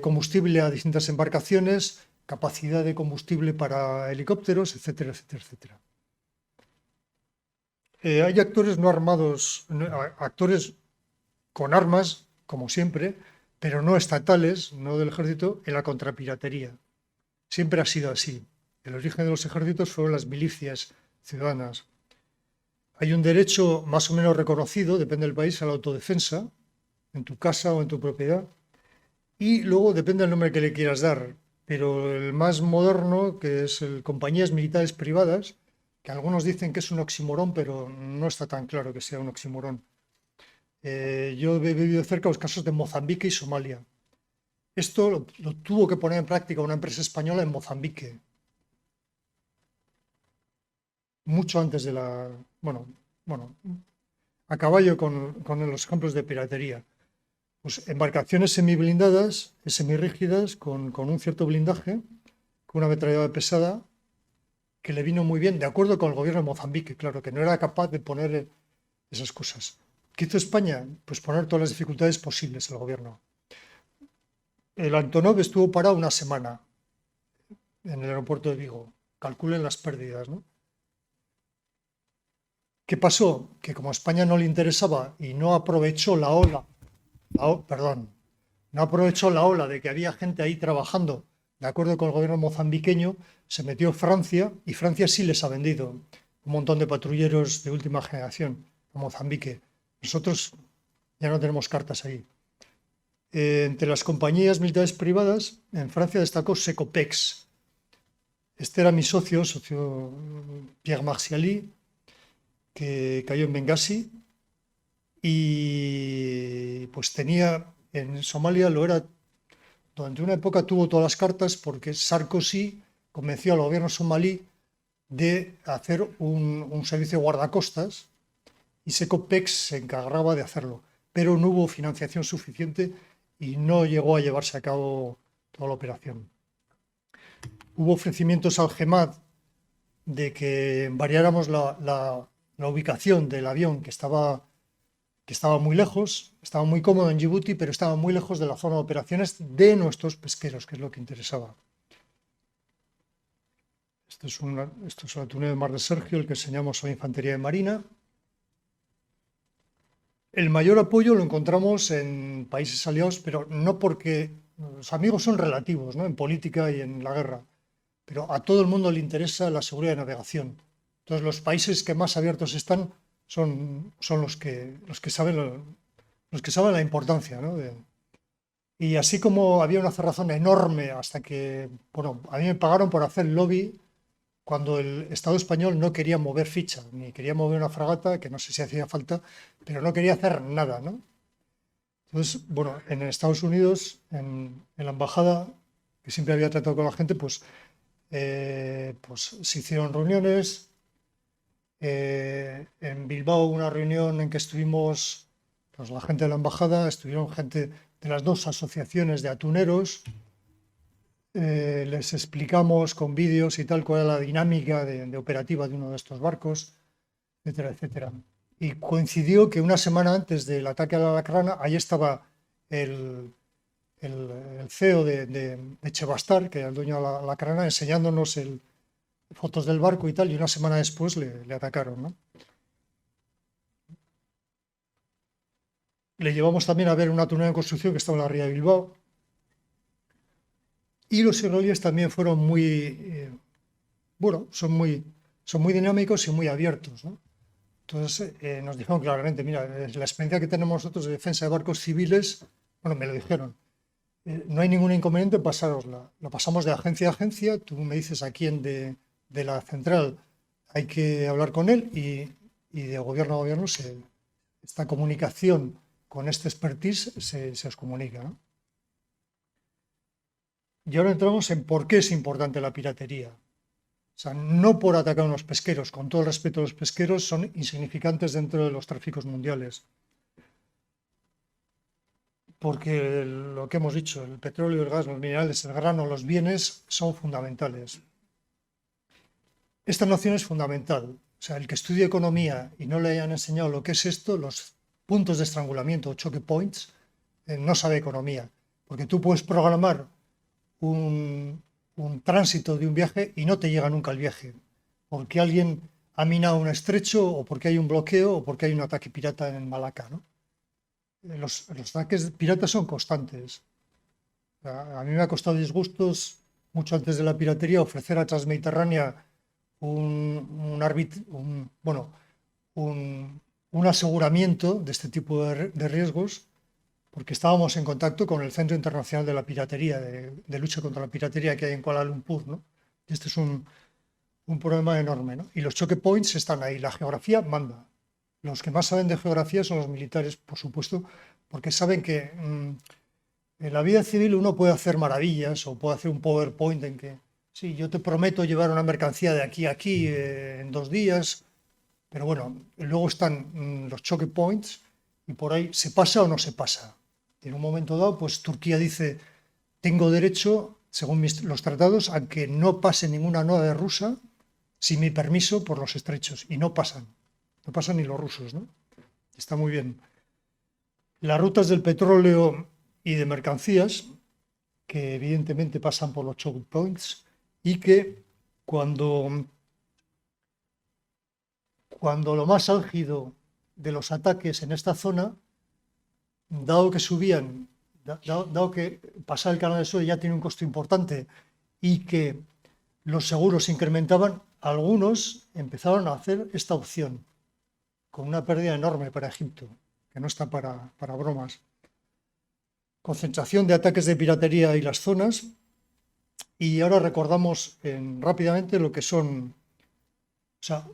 Speaker 1: combustible a distintas embarcaciones, capacidad de combustible para helicópteros, etcétera, etcétera, etcétera. Hay actores no armados, actores con armas, como siempre, pero no estatales, no del ejército, en la contrapiratería. Siempre ha sido así. El origen de los ejércitos fueron las milicias ciudadanas. Hay un derecho más o menos reconocido, depende del país, a la autodefensa, en tu casa o en tu propiedad. Y luego depende del nombre que le quieras dar. Pero el más moderno, que es el compañías militares privadas, que algunos dicen que es un oxímoron, pero no está tan claro que sea un oxímoron. Yo he vivido cerca los casos de Mozambique y Somalia. Esto lo tuvo que poner en práctica una empresa española en Mozambique, mucho antes de la... Bueno, a caballo con los ejemplos de piratería. Pues embarcaciones semiblindadas, semirrígidas, con un cierto blindaje, con una ametralladora pesada, que le vino muy bien, de acuerdo con el gobierno de Mozambique, claro, que no era capaz de poner esas cosas. ¿Qué hizo España? Pues poner todas las dificultades posibles al gobierno. El Antonov estuvo parado una semana en el aeropuerto de Vigo. Calculen las pérdidas, ¿no? ¿Qué pasó? Que como a España no le interesaba y no aprovechó la ola, no aprovechó la ola de que había gente ahí trabajando, de acuerdo con el gobierno mozambiqueño, se metió Francia y Francia sí les ha vendido un montón de patrulleros de última generación a Mozambique. Nosotros ya no tenemos cartas ahí. Entre las compañías militares privadas, en Francia destacó Secopex. Este era mi socio Pierre Marciali, que cayó en Benghazi y pues tenía, en Somalia lo era, durante una época tuvo todas las cartas porque Sarkozy convenció al gobierno somalí de hacer un servicio de guardacostas y Secopex se encargaba de hacerlo, pero no hubo financiación suficiente y no llegó a llevarse a cabo toda la operación. Hubo ofrecimientos al GEMAD de que variáramos la ubicación del avión que estaba muy lejos, estaba muy cómodo en Djibouti, pero estaba muy lejos de la zona de operaciones de nuestros pesqueros, que es lo que interesaba. Esto es el atunero de Mar de Sergio, el que enseñamos a Infantería de Marina. El mayor apoyo lo encontramos en países aliados, pero no porque los amigos son relativos, ¿no? En política y en la guerra, pero a todo el mundo le interesa la seguridad de navegación. Entonces, los países que más abiertos están son los que saben la importancia, ¿no? Y así como había una cerrazón enorme hasta que, bueno, a mí me pagaron por hacer lobby cuando el Estado español no quería mover ficha, ni quería mover una fragata, que no sé si hacía falta, pero no quería hacer nada, ¿no? Entonces, bueno, en Estados Unidos, en la embajada, que siempre había tratado con la gente, pues se hicieron reuniones. En Bilbao una reunión en que estuvimos, pues la gente de la embajada, estuvieron gente de las dos asociaciones de atuneros, les explicamos con vídeos y tal cuál era la dinámica de operativa de uno de estos barcos, etcétera, etcétera. Y coincidió que una semana antes del ataque a la Alacrana, ahí estaba el, el CEO de Chebastar, que era el dueño de la Alacrana, enseñándonos fotos del barco y tal, y una semana después le atacaron, ¿no? Le llevamos también a ver una tunela en construcción que estaba en la ría de Bilbao. Y los israelíes también fueron bueno, son muy dinámicos y muy abiertos, ¿no? Entonces nos dijeron claramente, mira, la experiencia que tenemos nosotros de defensa de barcos civiles, bueno, me lo dijeron, no hay ningún inconveniente en pasárosla. Lo pasamos de agencia a agencia, tú me dices a quién de la central hay que hablar con él y de gobierno a gobierno esta comunicación con este expertise se os comunica, ¿no? Y ahora entramos en por qué es importante la piratería. O sea, no por atacar a unos pesqueros, con todo el respeto a los pesqueros, son insignificantes dentro de los tráficos mundiales. Porque lo que hemos dicho, el petróleo, el gas, los minerales, el grano, los bienes son fundamentales. Esta noción es fundamental. O sea, el que estudie economía y no le hayan enseñado lo que es esto, los puntos de estrangulamiento o choke points, no sabe economía. Porque tú puedes programar un tránsito de un viaje y no te llega nunca el viaje, porque alguien ha minado un estrecho o porque hay un bloqueo o porque hay un ataque pirata en Malaca, ¿no? Los ataques piratas son constantes. A mí me ha costado disgustos, mucho antes de la piratería, ofrecer a Transmediterránea bueno, un aseguramiento de este tipo de riesgos, porque estábamos en contacto con el Centro Internacional de la Piratería, de lucha contra la piratería que hay en Kuala Lumpur, ¿no? Y este es un problema enorme, ¿no? Y los choke points están ahí, la geografía manda. Los que más saben de geografía son los militares, por supuesto, porque saben que en la vida civil uno puede hacer maravillas o puede hacer un PowerPoint en que, sí, yo te prometo llevar una mercancía de aquí a aquí en 2 días, pero bueno, luego están los choke points y por ahí se pasa o no se pasa. Y en un momento dado, pues Turquía dice, tengo derecho, según los tratados, a que no pase ninguna nave rusa sin mi permiso por los estrechos. Y no pasan ni los rusos, ¿no? Está muy bien. Las rutas del petróleo y de mercancías, que evidentemente pasan por los choke points, y que cuando lo más álgido de los ataques en esta zona, dado que pasar el canal de Suez ya tiene un costo importante y que los seguros se incrementaban, algunos empezaron a hacer esta opción, con una pérdida enorme para Egipto, que no está para bromas. Concentración de ataques de piratería y las zonas. Y ahora recordamos rápidamente lo que son. O sea,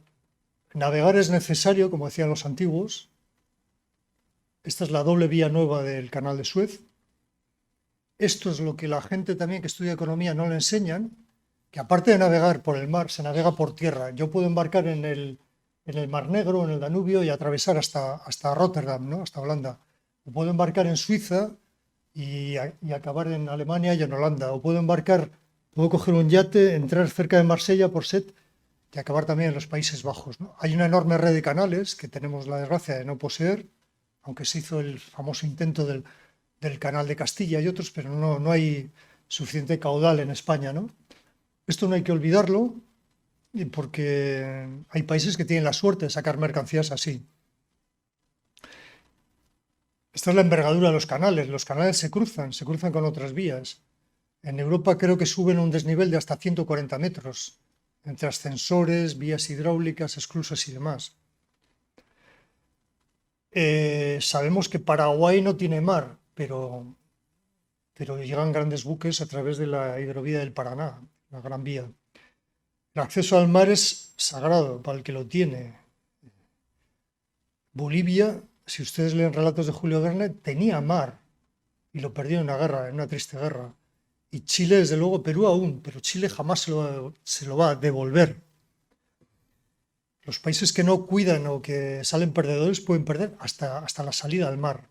Speaker 1: navegar es necesario, como decían los antiguos. Esta es la doble vía nueva del canal de Suez. Esto es lo que la gente también que estudia economía no le enseñan, que aparte de navegar por el mar, se navega por tierra. Yo puedo embarcar en el Mar Negro, en el Danubio y atravesar hasta Rotterdam, ¿no? Hasta Holanda. O puedo embarcar en Suiza y acabar en Alemania y en Holanda. O puedo coger un yate, entrar cerca de Marsella por Set y acabar también en los Países Bajos, ¿no? Hay una enorme red de canales que tenemos la desgracia de no poseer, aunque se hizo el famoso intento del Canal de Castilla y otros, pero no hay suficiente caudal en España, ¿no? Esto no hay que olvidarlo, porque hay países que tienen la suerte de sacar mercancías así. Esta es la envergadura de los canales se cruzan con otras vías. En Europa creo que suben un desnivel de hasta 140 metros, entre ascensores, vías hidráulicas, esclusas y demás. Sabemos que Paraguay no tiene mar, pero llegan grandes buques a través de la hidrovía del Paraná, la Gran Vía. El acceso al mar es sagrado para el que lo tiene. Bolivia si ustedes leen relatos de Julio Verne, tenía mar y lo perdió en una guerra, en una triste guerra. Y Chile, desde luego, Perú aún, pero Chile jamás se lo va a devolver. Los países que no cuidan o que salen perdedores pueden perder hasta la salida al mar.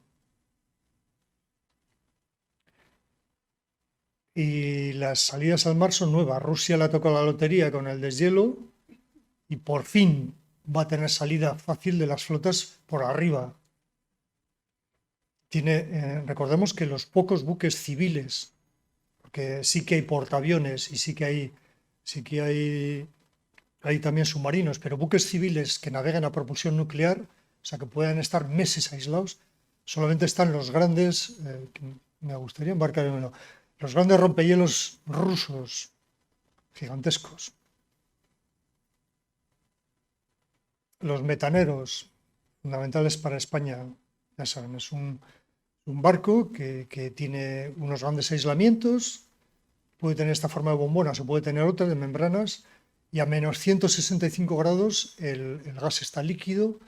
Speaker 1: Y las salidas al mar son nuevas. Rusia le ha tocado la lotería con el deshielo y por fin va a tener salida fácil de las flotas por arriba. Recordemos que los pocos buques civiles, porque sí que hay portaaviones y hay también submarinos, pero buques civiles que naveguen a propulsión nuclear, o sea, que puedan estar meses aislados, solamente están los grandes, me gustaría embarcar en uno, los grandes rompehielos rusos, gigantescos. Los metaneros, fundamentales para España, ya saben, es un barco que tiene unos grandes aislamientos, puede tener esta forma de bombonas o puede tener otra de membranas, y a menos 165 grados el gas está líquido,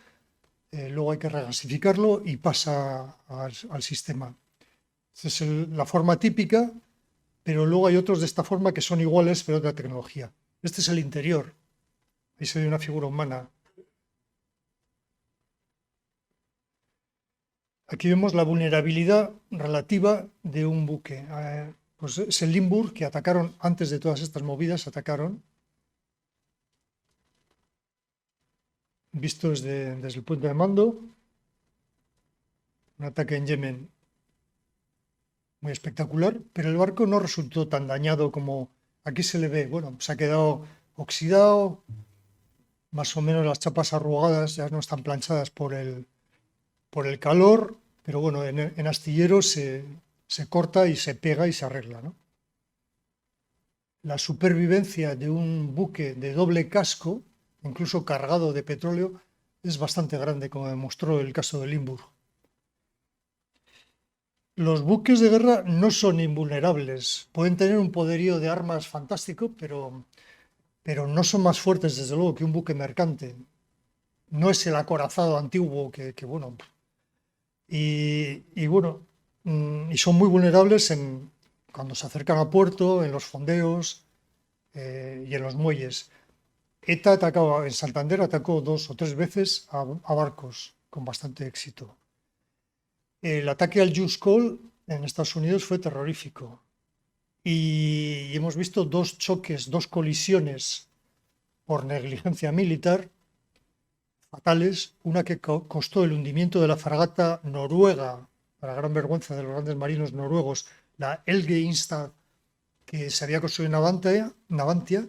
Speaker 1: luego hay que regasificarlo y pasa al sistema. Esta es la forma típica, pero luego hay otros de esta forma que son iguales, pero de otra tecnología. Este es el interior. Ahí se ve una figura humana. Aquí vemos la vulnerabilidad relativa de un buque. Pues es el Limburg, que atacaron antes de todas estas movidas, atacaron. Visto desde el puente de mando. Un ataque en Yemen muy espectacular, pero el barco no resultó tan dañado como aquí se le ve. Bueno, se ha quedado oxidado, más o menos las chapas arrugadas ya no están planchadas por el calor, pero bueno, en astillero se corta y se pega y se arregla, ¿no? La supervivencia de un buque de doble casco, incluso cargado de petróleo, es bastante grande, como demostró el caso de Limburg. Los buques de guerra no son invulnerables. Pueden tener un poderío de armas fantástico, pero no son más fuertes, desde luego, que un buque mercante. No es el acorazado antiguo que bueno. Y bueno, y son muy vulnerables cuando se acercan a puerto, en los fondeos y en los muelles. ETA en Santander atacó 2 o 3 veces a barcos con bastante éxito. El ataque al Just Call en Estados Unidos fue terrorífico y hemos visto 2 choques, 2 colisiones por negligencia militar fatales, una que costó el hundimiento de la fragata noruega, para gran vergüenza de los grandes marinos noruegos, la Helge Ingstad, que se había construido en Navantia,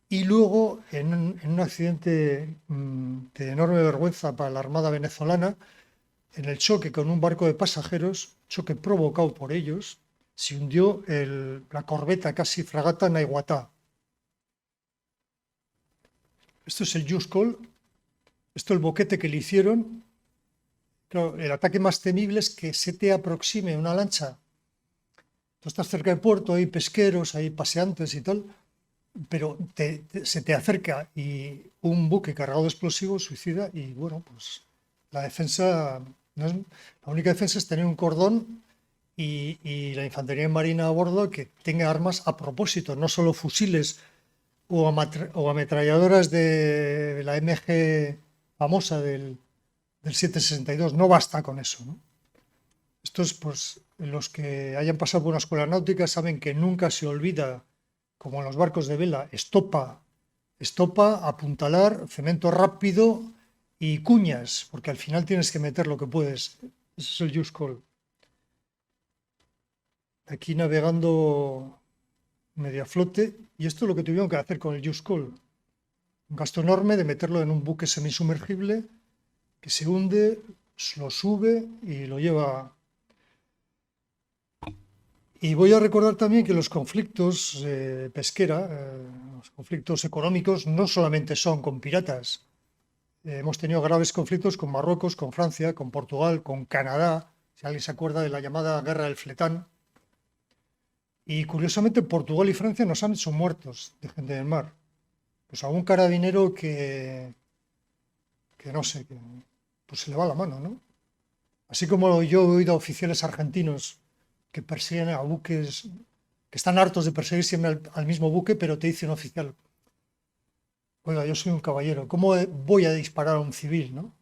Speaker 1: y luego en un accidente de enorme vergüenza para la Armada venezolana, en el choque con un barco de pasajeros, choque provocado por ellos, se hundió la corbeta casi fragata Naiguatá. Esto es el Just Call. Esto es el boquete que le hicieron. Claro, el ataque más temible es que se te aproxime una lancha. Tú estás cerca del puerto, hay pesqueros, hay paseantes y tal, pero se te acerca y un buque cargado de explosivos suicida y bueno, pues la defensa, la única defensa es tener un cordón y la infantería marina a bordo que tenga armas a propósito, no solo fusiles o ametralladoras de la MG famosa del 762, no basta con eso, ¿no? Estos, pues, los que hayan pasado por una escuela náutica saben que nunca se olvida, como en los barcos de vela, estopa, apuntalar, cemento rápido y cuñas, porque al final tienes que meter lo que puedes. Ese es el Just Call. Aquí navegando media flote, y esto es lo que tuvieron que hacer con el Just Call. Un gasto enorme de meterlo en un buque semisumergible que se hunde, lo sube y lo lleva. Y voy a recordar también que los conflictos los conflictos económicos no solamente son con piratas. Hemos tenido graves conflictos con Marruecos, con Francia, con Portugal, con Canadá, si alguien se acuerda de la llamada Guerra del Fletán. Y curiosamente Portugal y Francia nos han hecho muertos de gente del mar. Pues a un carabinero que no sé, pues se le va la mano, ¿no? Así como yo he oído a oficiales argentinos que persiguen a buques, que están hartos de perseguir siempre al mismo buque, pero te dice un oficial, oiga, yo soy un caballero, ¿cómo voy a disparar a un civil, no?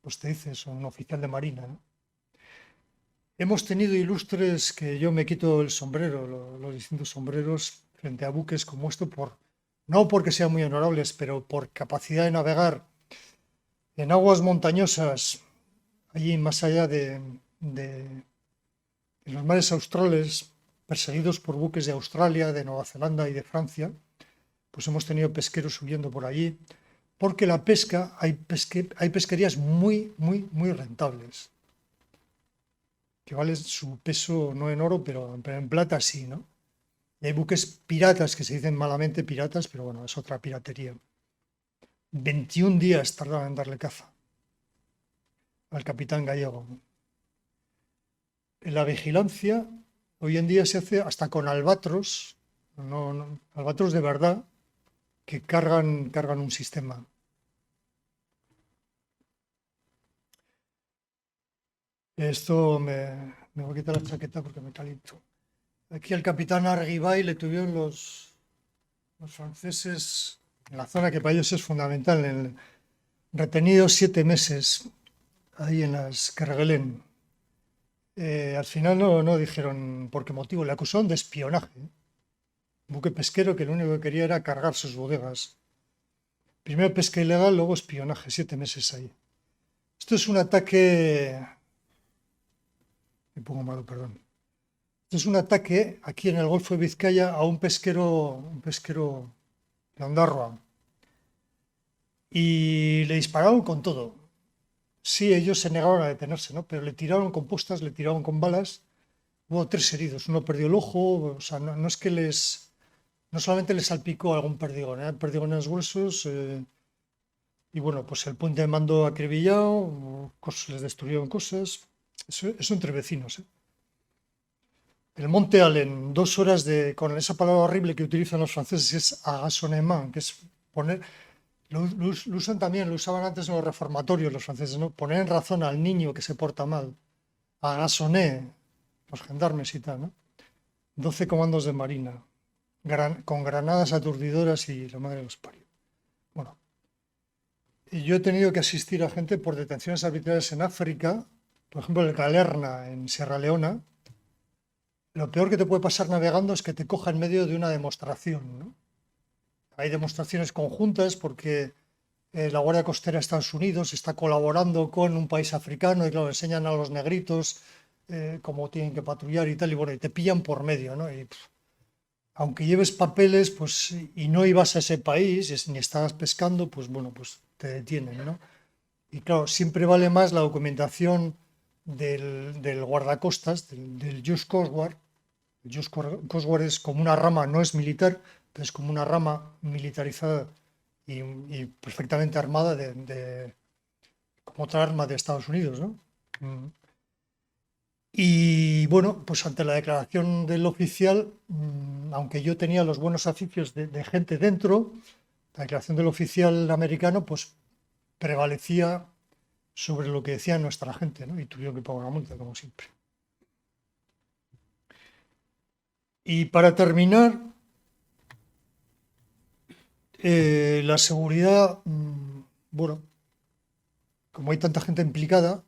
Speaker 1: Pues te dice eso, un oficial de marina, ¿no? Hemos tenido ilustres que yo me quito el sombrero, los distintos sombreros frente a buques como esto, no porque sean muy honorables, pero por capacidad de navegar en aguas montañosas, allí más allá en los mares australes, perseguidos por buques de Australia, de Nueva Zelanda y de Francia, pues hemos tenido pesqueros huyendo por allí, porque la pesca, hay pesquerías muy, muy, muy rentables, que valen su peso no en oro, pero en plata sí, ¿no? Y hay buques piratas que se dicen malamente piratas, pero bueno, es otra piratería. 21 días tardaron en darle caza al capitán gallego. En la vigilancia, hoy en día se hace hasta con albatros, albatros de verdad, que cargan un sistema. Esto me voy a quitar la chaqueta porque me caliento. Aquí al capitán Argibay le tuvieron los franceses en la zona que para ellos es fundamental, retenidos 7 meses ahí en las Kerguelen. Al final no dijeron por qué motivo, le acusaron de espionaje. Buque pesquero que lo único que quería era cargar sus bodegas. Primero pesca ilegal, luego espionaje, 7 meses ahí. Esto es un ataque. Me pongo malo, perdón. Esto es un ataque aquí en el Golfo de Vizcaya a un pesquero de Ondarroa. Y le dispararon con todo. Sí, ellos se negaron a detenerse, ¿no? Pero le tiraron con postas, le tiraron con balas. Hubo 3 heridos. Uno perdió el ojo. O sea, no es que no solamente les salpicó algún perdigón, perdigones gruesos. Y bueno, pues el puente de mando acribillado, les destruyeron cosas. Eso entre vecinos, ¿eh? El Monte Allen, 2 horas con esa palabra horrible que utilizan los franceses, es agasonement, que es poner, lo usan también, lo usaban antes en los reformatorios los franceses, ¿no? Poner en razón al niño que se porta mal. Agasoné, los gendarmes y tal, ¿no? 12 comandos de marina, con granadas aturdidoras y la madre de los parió. Bueno, y yo he tenido que asistir a gente por detenciones arbitrarias en África, por ejemplo, el Galerna en Sierra Leona. Lo peor que te puede pasar navegando es que te coja en medio de una demostración, ¿no? Hay demostraciones conjuntas porque la Guardia Costera de Estados Unidos está colaborando con un país africano y claro, enseñan a los negritos cómo tienen que patrullar y tal, y bueno, y te pillan por medio, ¿no? Y, aunque lleves papeles, pues, y no ibas a ese país, ni estabas pescando, pues bueno, pues te detienen, ¿no? Y claro, siempre vale más la documentación del guardacostas, del Just Coast Guard. El Just Coast Guard es como una rama, no es militar, pero es como una rama militarizada y perfectamente armada como otra arma de Estados Unidos, ¿no? Y bueno, pues ante la declaración del oficial, aunque yo tenía los buenos oficios de gente dentro, la declaración del oficial americano pues prevalecía sobre lo que decía nuestra gente, ¿no? Y tuvieron que pagar una multa, como siempre. Y para terminar, la seguridad, bueno, como hay tanta gente implicada,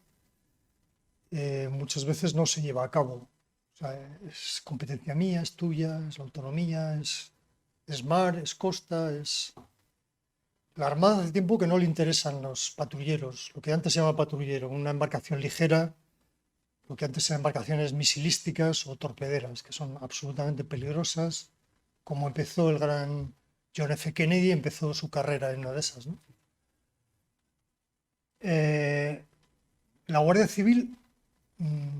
Speaker 1: muchas veces no se lleva a cabo. O sea, es competencia mía, es tuya, es la autonomía, es mar, es costa, es... La Armada hace tiempo que no le interesan los patrulleros, lo que antes se llama patrullero, una embarcación ligera, lo que antes eran embarcaciones misilísticas o torpederas, que son absolutamente peligrosas, como empezó el gran John F. Kennedy, empezó su carrera en una de esas, ¿no? La Guardia Civil,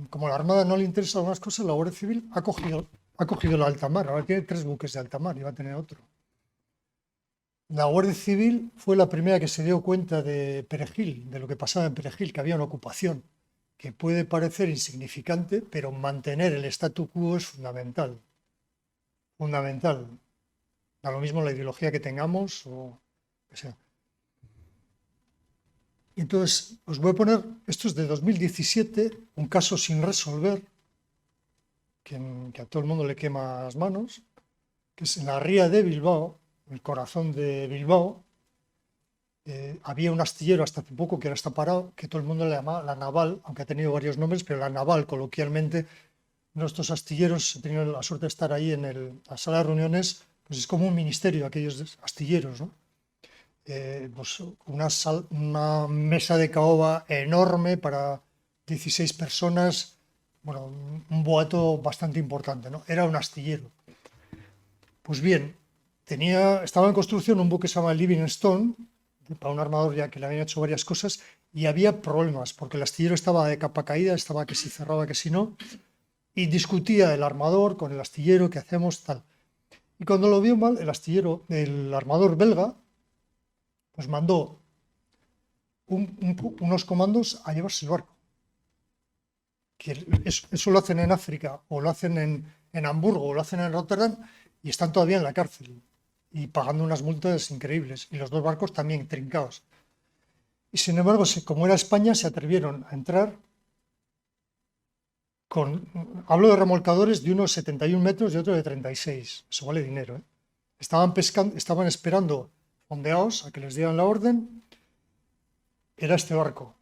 Speaker 1: como a la Armada no le interesan algunas cosas, la Guardia Civil ha cogido la alta mar, ahora tiene 3 buques de alta mar y va a tener otro. La Guardia Civil fue la primera que se dio cuenta de Perejil, de lo que pasaba en Perejil, que había una ocupación que puede parecer insignificante, pero mantener el statu quo es fundamental. Fundamental. Da lo mismo la ideología que tengamos o que sea. Y entonces os voy a poner, esto es de 2017, un caso sin resolver, que a todo el mundo le quema las manos, que es en la ría de Bilbao, el corazón de Bilbao. Había un astillero hasta hace poco que ahora está parado, que todo el mundo le llama la Naval, aunque ha tenido varios nombres, pero la Naval, coloquialmente, nuestros astilleros, he tenido la suerte de estar ahí en la sala de reuniones, pues es como un ministerio, aquellos astilleros, ¿no? Pues una mesa de caoba enorme para 16 personas, bueno, un boato bastante importante, ¿no? Era un astillero. Pues bien, estaba en construcción un buque que se llama Livingstone, para un armador ya que le habían hecho varias cosas, y había problemas, porque el astillero estaba de capa caída, estaba que si cerraba, que si no, y discutía el armador con el astillero, qué hacemos, tal. Y cuando lo vio mal, el armador belga, pues mandó unos comandos a llevarse el barco. Que eso lo hacen en África, o lo hacen en Hamburgo, o lo hacen en Rotterdam, y están todavía en la cárcel, y pagando unas multas increíbles, y los dos barcos también trincados. Y sin embargo, como era España, se atrevieron a entrar hablo de remolcadores de unos 71 metros y otro de 36, eso vale dinero, ¿eh? Estaban esperando fondeados a que les dieran la orden. Era este barco,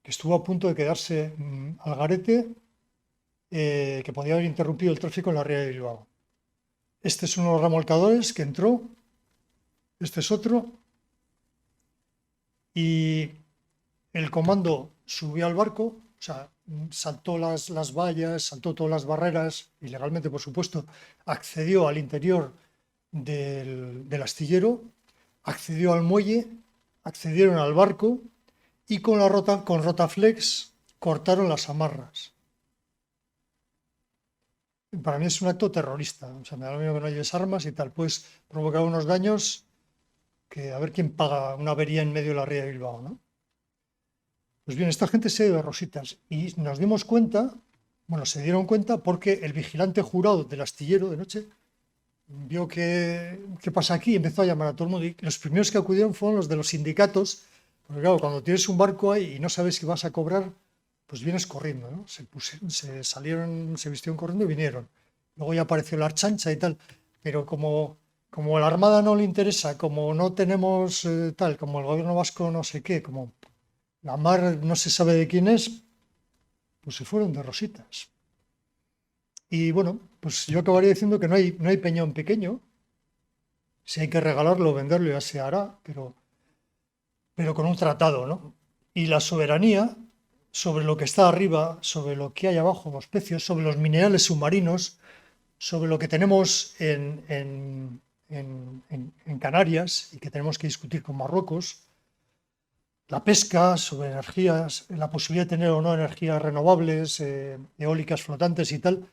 Speaker 1: que estuvo a punto de quedarse al garete, que podía haber interrumpido el tráfico en la ría de Bilbao. Este es uno de los remolcadores que entró, este es otro, y el comando subió al barco, o sea, saltó las vallas, saltó todas las barreras, ilegalmente por supuesto, accedió al interior del astillero, accedió al muelle, accedieron al barco y con Rotaflex cortaron las amarras. Para mí es un acto terrorista, o sea, me da lo mismo que no lleves armas y tal, pues provocar unos daños que a ver quién paga una avería en medio de la ría de Bilbao, ¿no? Pues bien, esta gente se dio de rositas y nos dimos cuenta, bueno, se dieron cuenta porque el vigilante jurado del astillero de noche vio qué pasa aquí y empezó a llamar a todo el mundo. Y los primeros que acudieron fueron los de los sindicatos, porque claro, cuando tienes un barco ahí y no sabes si vas a cobrar, pues vienes corriendo, ¿no? Se salieron, se vistieron corriendo y vinieron. Luego ya apareció la Archancha y tal, pero como a la Armada no le interesa, como no tenemos tal, como el gobierno vasco no sé qué, como la mar no se sabe de quién es, pues se fueron de rositas. Y bueno, pues yo acabaría diciendo que no hay peñón pequeño. Si hay que regalarlo o venderlo ya se hará, pero con un tratado, ¿no? Y la soberanía sobre lo que está arriba, sobre lo que hay abajo, los precios, sobre los minerales submarinos, sobre lo que tenemos en Canarias y que tenemos que discutir con Marruecos, la pesca, sobre energías, la posibilidad de tener o no energías renovables, eólicas flotantes y tal,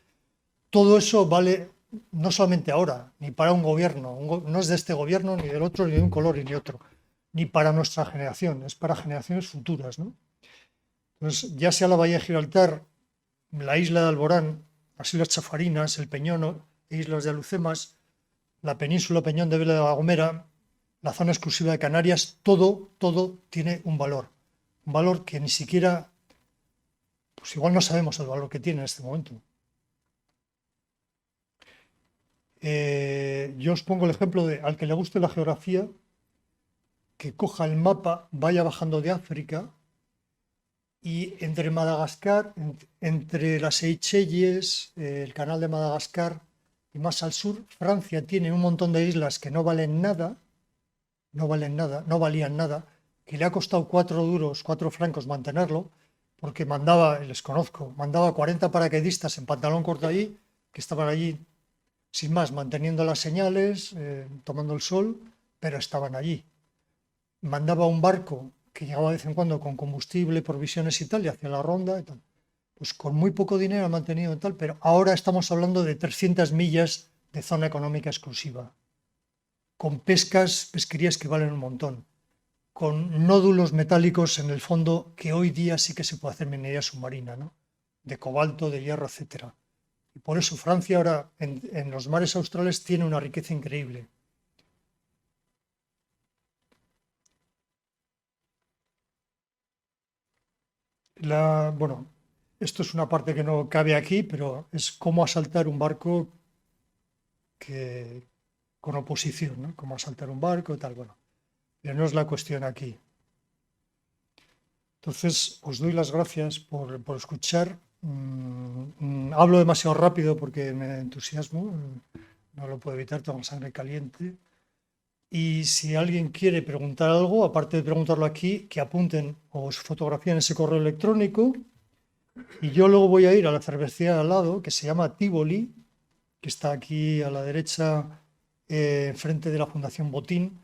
Speaker 1: todo eso vale no solamente ahora, ni para un gobierno, no es de este gobierno, ni del otro, ni de un color, ni de otro, ni para nuestra generación, es para generaciones futuras, ¿no? Entonces, ya sea la Bahía de Gibraltar, la isla de Alborán, las Islas Chafarinas, el Peñón, islas de Alucemas, la península Peñón de Vela de la Gomera, la zona exclusiva de Canarias, todo tiene un valor que ni siquiera, pues igual no sabemos el valor que tiene en este momento. Yo os pongo el ejemplo de al que le guste la geografía, que coja el mapa, vaya bajando de África y entre Madagascar, entre las Seychelles, el canal de Madagascar y más al sur, Francia tiene un montón de islas que no valían nada, que le ha costado 4 duros, 4 francos mantenerlo, porque mandaba 40 paracaidistas en pantalón corto allí, que estaban allí sin más, manteniendo las señales, tomando el sol, pero estaban allí. Mandaba un barco que llegaba de vez en cuando con combustible, provisiones y tal, y hacía la ronda y tal. Pues con muy poco dinero ha mantenido y tal, pero ahora estamos hablando de 300 millas de zona económica exclusiva, con pesquerías que valen un montón, con nódulos metálicos en el fondo que hoy día sí que se puede hacer minería submarina, ¿no? De cobalto, de hierro, etcétera. Y por eso Francia ahora en los mares australes tiene una riqueza increíble. bueno, esto es una parte que no cabe aquí, pero es cómo asaltar un barco con oposición, ¿no? Cómo asaltar un barco y tal, bueno. Pero no es la cuestión aquí. Entonces, os doy las gracias por escuchar. Hablo demasiado rápido porque me entusiasmo, no lo puedo evitar, tengo la sangre caliente. Y si alguien quiere preguntar algo, aparte de preguntarlo aquí, que apunten o su fotografía en ese correo electrónico. Y yo luego voy a ir a la cervecería de al lado, que se llama Tivoli, que está aquí a la derecha, enfrente de la Fundación Botín,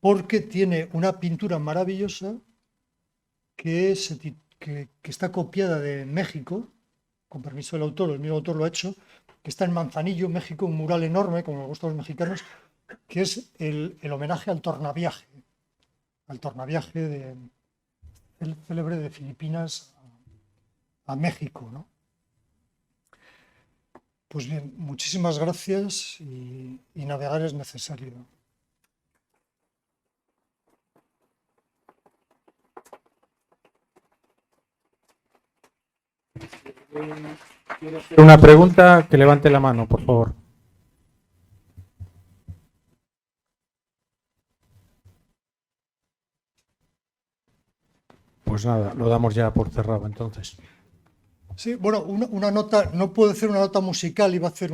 Speaker 1: porque tiene una pintura maravillosa que está copiada de México, con permiso del autor, el mismo autor lo ha hecho, que está en Manzanillo, México, un mural enorme, como nos gustan los mexicanos, que es el homenaje al tornaviaje el célebre de Filipinas a México, ¿no? Pues bien, muchísimas gracias y navegar es necesario.
Speaker 2: Una pregunta, que levante la mano, por favor. Pues nada, lo damos ya por cerrado entonces.
Speaker 1: Sí, bueno, una nota, no puedo hacer una nota musical, iba a hacer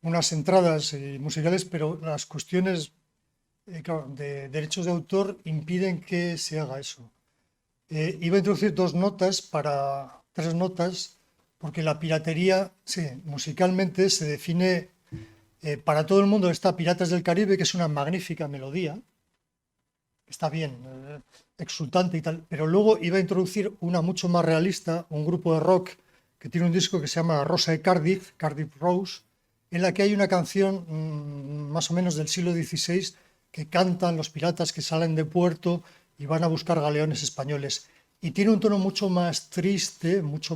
Speaker 1: unas entradas musicales, pero las cuestiones claro, de derechos de autor impiden que se haga eso. Iba a introducir tres notas, porque la piratería, sí, musicalmente se define, para todo el mundo está Piratas del Caribe, que es una magnífica melodía, está bien, exultante y tal, pero luego iba a introducir una mucho más realista, un grupo de rock que tiene un disco que se llama Rosa de Cardiff, Cardiff Rose, en la que hay una canción más o menos del siglo XVI que cantan los piratas que salen de puerto y van a buscar galeones españoles. Y tiene un tono mucho más triste, no, mucho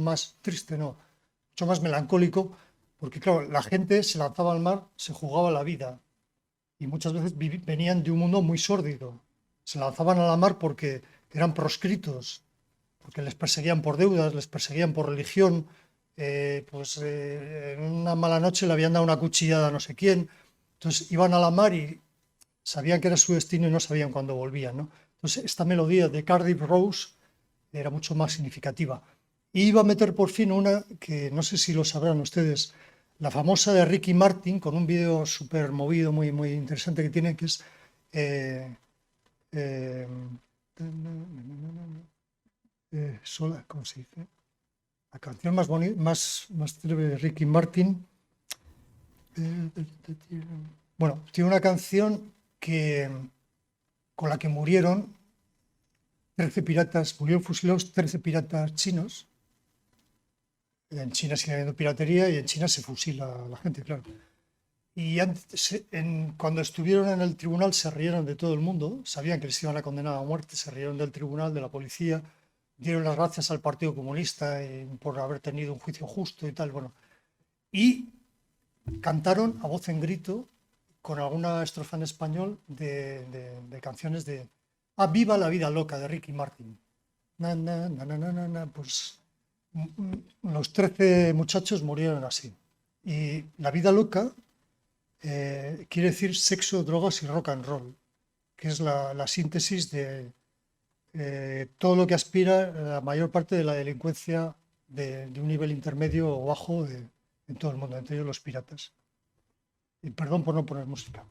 Speaker 1: más melancólico, porque claro, la gente se lanzaba al mar, se jugaba la vida y muchas veces venían de un mundo muy sórdido. Se lanzaban a la mar porque eran proscritos, porque les perseguían por deudas, les perseguían por religión, en una mala noche le habían dado una cuchillada a no sé quién, entonces iban a la mar y sabían que era su destino y no sabían cuándo volvían, ¿no? Entonces esta melodía de Cardiff Rose era mucho más significativa. Y iba a meter por fin una que no sé si lo sabrán ustedes, la famosa de Ricky Martin, con un vídeo súper movido, muy, muy interesante que tiene, que es eh, eh, ¿cómo se dice? La canción más bonita, más célebre de Ricky Martin. Bueno, tiene una canción con la que murieron 13 piratas, murieron fusilados 13 piratas chinos. En China sigue habiendo piratería y en China se fusila a la gente, claro. Y cuando estuvieron en el tribunal se rieron de todo el mundo, sabían que les iban a condenar a muerte, se rieron del tribunal, de la policía, dieron las gracias al Partido Comunista por haber tenido un juicio justo y tal, bueno. Y cantaron a voz en grito, con alguna estrofa en español, de canciones de viva la vida loca, de Ricky Martin. Na, na, na, na, na, na, pues los 13 muchachos murieron así. Y la vida loca quiere decir sexo, drogas y rock and roll, que es la síntesis de todo lo que aspira la mayor parte de la delincuencia de un nivel intermedio o bajo en todo el mundo, entre ellos los piratas. Y perdón por no poner música.